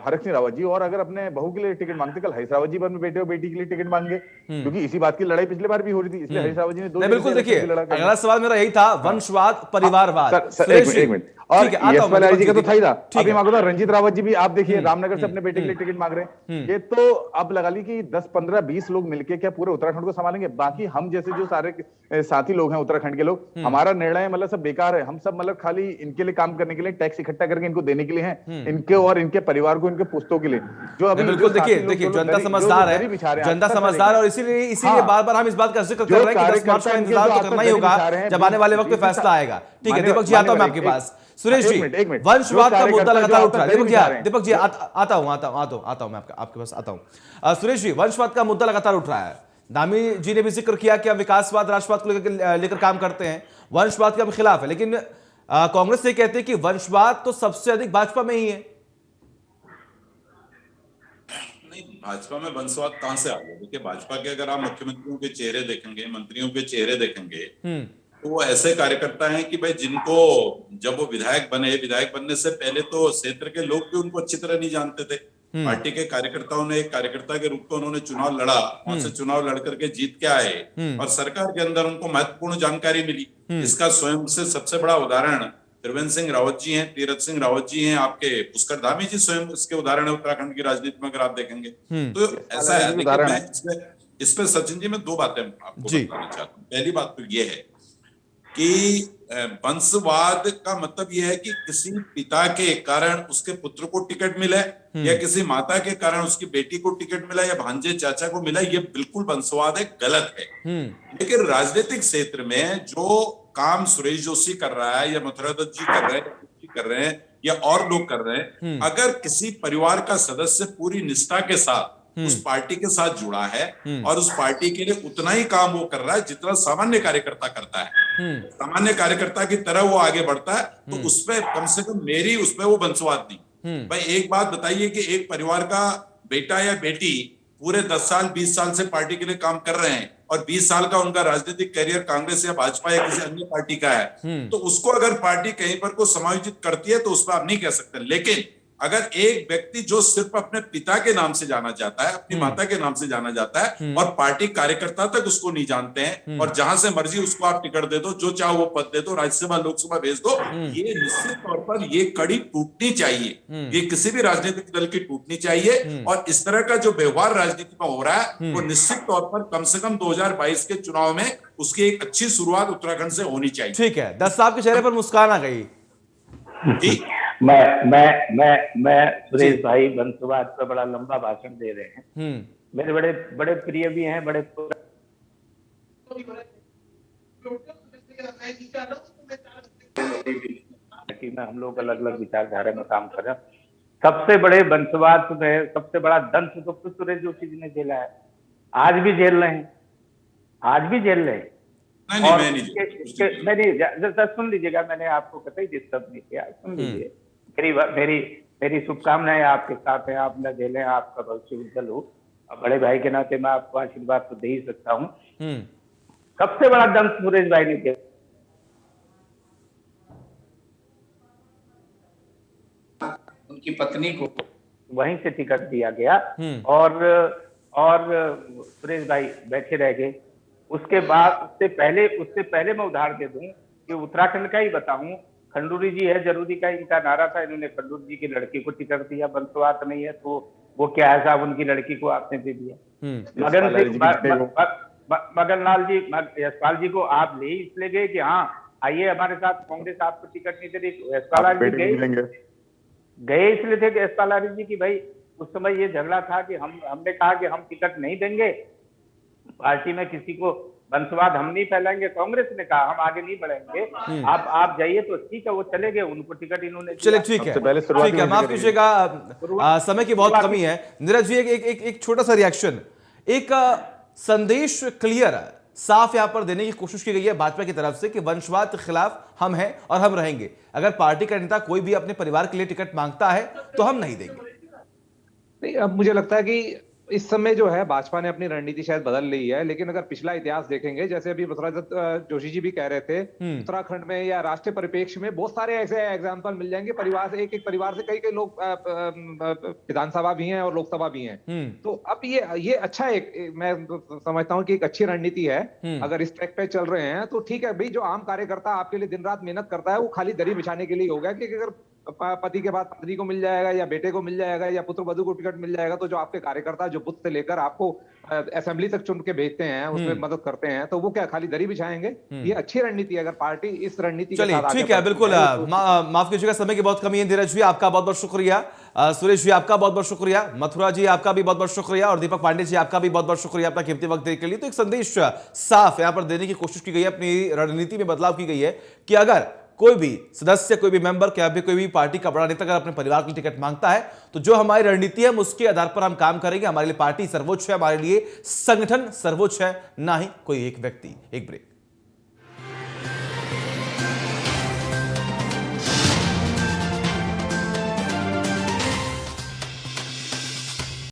हरक सिंह रावत जी, और अगर अपने बहू के लिए टिकट मांगते, कल हरीश रावत जी अपने बेटे और बेटी के लिए टिकट मांगे, क्योंकि इसी बात की लड़ाई पिछली बार भी हो रही थी, इसलिए हरीश रावत जी ने बिल्कुल। देखिए, अगला सवाल मेरा यही था, वंशवाद, परिवारवाद। एक मिनट, और यशपाल आर्य जी का तो था ही था, अभी मांगो था रंजीत रावत जी भी, आप देखिए रामनगर से अपने बेटे के लिए टिकट मांग रहे हैं। ये तो अब लगा ली कि 10, 15, 20 लोग मिलके क्या पूरे उत्तराखंड को संभालेंगे? बाकी हम जैसे जो सारे साथी लोग हैं उत्तराखंड के लोग, हमारा निर्णय मतलब सब बेकार है, हम सब मतलब खाली इनके लिए काम करने के लिए, टैक्स इकट्ठा करके इनको देने के लिए हैं, इनके और इनके परिवार को, इनके पुस्तों के लिए। जो अभी बिल्कुल, देखिए जनता समझदार है, जनता समझदार, और इसीलिए बार बार हम इस बात का जिक्र कर रहे हैं कि 10 मार्च का इंतजार तो करना ही होगा जब आने वाले वक्त में फैसला आएगा। ठीक है दीपक जी, आता हूं मैं आपके पास। सुरेश जी, वंशवाद का मुद्दा लगातार उठ रहा है। दीपक जी आता हूं मैं आपके पास आता हूं। सुरेश जी, वंशवाद का मुद्दा लगातार उठ रहा है। धामी जी ने भी जिक्र किया कि हम विकासवाद, राष्ट्रवाद को लेकर काम करते हैं, वंशवाद के हम खिलाफ है, लेकिन कांग्रेस से कहते हैं कि वंशवाद तो सबसे अधिक भाजपा में ही है। नहीं, भाजपा में वंशवाद कहां से आ गया? देखिए, भाजपा के अगर आप मुख्यमंत्रियों के चेहरे देखेंगे, मंत्रियों के चेहरे देखेंगे, तो वो ऐसे कार्यकर्ता हैं कि भाई जिनको जब वो विधायक बनने से पहले तो क्षेत्र के लोग भी उनको अच्छी तरह नहीं जानते थे। पार्टी के कार्यकर्ताओं ने एक कार्यकर्ता के रूप में उन्होंने चुनाव लड़ा, वहां से चुनाव लड़ करके जीत के आए और सरकार के अंदर उनको महत्वपूर्ण जानकारी मिली। इसका स्वयं से सबसे बड़ा उदाहरण त्रिवेंद्र सिंह रावत जी हैं, तीरथ सिंह रावत जी हैं, आपके पुष्कर धामी जी स्वयं इसके उदाहरण है उत्तराखंड की राजनीति में, अगर आप देखेंगे तो ऐसा है। देखिए, इस पे सचिन जी, मैं दो बातें आपको बताना चाहता हूँ। पहली बात तो ये है कि वंशवाद का मतलब यह है कि किसी पिता के कारण उसके पुत्र को टिकट मिले या किसी माता के कारण उसकी बेटी को टिकट मिला या भांजे चाचा को मिला, ये बिल्कुल वंशवाद है, गलत है। लेकिन राजनीतिक क्षेत्र में जो काम सुरेश जोशी कर रहा है या मथुरा दत्त जी कर रहे हैं या और लोग कर रहे हैं, अगर किसी परिवार का सदस्य पूरी निष्ठा के साथ उस पार्टी के साथ जुड़ा है और उस पार्टी के लिए उतना ही काम वो कर रहा है जितना सामान्य कार्यकर्ता करता है, सामान्य कार्यकर्ता की तरह वो आगे बढ़ता है, तो उसपे कम से कम मेरी उसपे वो वंशवाद नहीं। भाई एक बात बताइए कि एक परिवार का बेटा या बेटी पूरे 10 साल 20 साल से पार्टी के लिए काम कर रहे हैं और 20 साल का उनका राजनीतिक करियर कांग्रेस या भाजपा या किसी अन्य पार्टी का है, तो उसको अगर पार्टी कहीं पर को समायोजित करती है तो उस पर आप नहीं कह सकते। लेकिन अगर एक व्यक्ति जो सिर्फ अपने पिता के नाम से जाना जाता है, अपनी माता के नाम से जाना जाता है और पार्टी कार्यकर्ता तक उसको नहीं जानते हैं और जहां से मर्जी उसको आप टिकट दे दो, जो चाहो वो पद दे दो, राज्यसभा लोकसभा भेज दो, ये निश्चित तौर पर ये कड़ी टूटनी चाहिए। ये किसी भी राजनीतिक दल की टूटनी चाहिए और इस तरह का जो व्यवहार राजनीति में हो रहा है वो निश्चित तौर पर कम से कम 2022 के चुनाव में उसकी एक अच्छी शुरुआत उत्तराखंड से होनी चाहिए। ठीक है, 10 साहब के चेहरे पर मुस्कान आ गई। मैं सुरेश भाई वंशवाद पर बड़ा लंबा भाषण दे रहे हैं, मेरे बड़े बड़े प्रिय भी हैं, बड़े कि हम लोग अलग अलग विचारधारा में काम कर रहे हैं। सबसे बड़े वंशवाद में सबसे बड़ा दंश तो सुरेश जोशी जी ने झेला है, आज भी झेल रहे हैं, आज भी झेल रहे हैं। नहीं, सुन लीजिएगा, मैंने आपको कतई डिस्टर्ब नहीं किया, सुन लीजिए। मेरी शुभकामनाएं आपके साथ हैं, आप न झेलें, आपका भविष्य उज्जवल हो। बड़े भाई के नाते मैं आपको आशीर्वाद तो दे ही सकता हूँ। सबसे बड़ा दंश सुरेश भाई ने किया, उनकी पत्नी को वहीं से टिकट दिया गया और सुरेश भाई बैठे रह गए। उसके बाद उससे पहले मैं उदाहरण दे दूं कि उत्तराखंड का ही बताऊं, खंडूरी जी है जरूरी का इनका नारा था, इन्होंने खंडूरी जी की लड़की को टिकट दिया, वंशवाद नहीं है तो वो क्या है साहब, उनकी लड़की को आपने दे दिया। मगन लाल जी यशपाल जी को आप ले इसलिए गए कि हाँ आइए हमारे साथ, कांग्रेस आपको टिकट नहीं दे रही। यशपाल जी गए इसलिए थे कि यशपाल जी की भाई उस समय ये झगड़ा था कि हमने कहा कि हम टिकट नहीं देंगे पार्टी में किसी को, वंशवाद हम नहीं फैलाएंगे, कांग्रेस ने कहा हम आगे नहीं बढ़ेंगे, आप जाइए, तो ठीक है वो चले गए, उनको टिकट इन्होंने। चलिए ठीक है, माफ कीजिएगा समय की बहुत कमी है। नीरज जी एक छोटा सा रिएक्शन, एक संदेश क्लियर साफ यहां पर देने की कोशिश की गई है भाजपा की तरफ से कि वंशवाद के खिलाफ हम हैं और हम रहेंगे, अगर पार्टी का नेता कोई भी अपने परिवार के लिए टिकट मांगता है तो हम नहीं देंगे। नहीं, अब मुझे लगता है कि इस समय जो है भाजपा ने अपनी रणनीति शायद बदल ली है, लेकिन अगर पिछला इतिहास देखेंगे, जैसे अभी मथुरा दत्त जोशी जी भी कह रहे थे, उत्तराखंड में या राष्ट्रीय परिप्रेक्ष्य में बहुत सारे ऐसे एग्जाम्पल मिल जाएंगे, परिवार से एक परिवार से कई लोग विधानसभा भी हैं और लोकसभा भी हैं। तो अब ये अच्छा मैं समझता हूँ कि एक अच्छी रणनीति है। अगर इस ट्रैक पे चल रहे हैं तो ठीक है भाई, जो आम कार्यकर्ता आपके लिए दिन रात मेहनत करता है वो खाली दरी बिछाने के लिए होगा कि अगर पति के बाद पत्नी को मिल जाएगा या बेटे को मिल जाएगा या पुत्र वधू को टिकट मिल जाएगा, तो जो आपके कार्यकर्ता जो बूथ से लेकर आपको असेंबली तक चुन के भेजते हैं, उसमें मदद करते हैं, तो वो क्या खाली दरी बिछाएंगे? ये अच्छी रणनीति है अगर पार्टी इस रणनीति के साथ ठीक है, बिल्कुल। माफ कीजिएगा, समय की बहुत कमी है। धीरज जी आपका बहुत बहुत शुक्रिया, सुरेश जी आपका बहुत बहुत शुक्रिया, मथुरा जी आपका भी बहुत बहुत शुक्रिया और दीपक पांडे जी आपका भी बहुत बहुत शुक्रिया अपना कीमती वक्त देने के लिए। तो एक संदेश साफ यहां पर देने की कोशिश की गई है, अपनी रणनीति में बदलाव की गई है कि अगर कोई भी सदस्य, कोई भी मेंबर, क्या भी कोई भी पार्टी का बड़ा नेता अगर अपने परिवार के लिए टिकट मांगता है तो जो हमारी रणनीति है उसके आधार पर हम काम करेंगे। हमारे लिए पार्टी सर्वोच्च है, हमारे लिए संगठन सर्वोच्च है, ना ही कोई एक व्यक्ति। एक ब्रेक।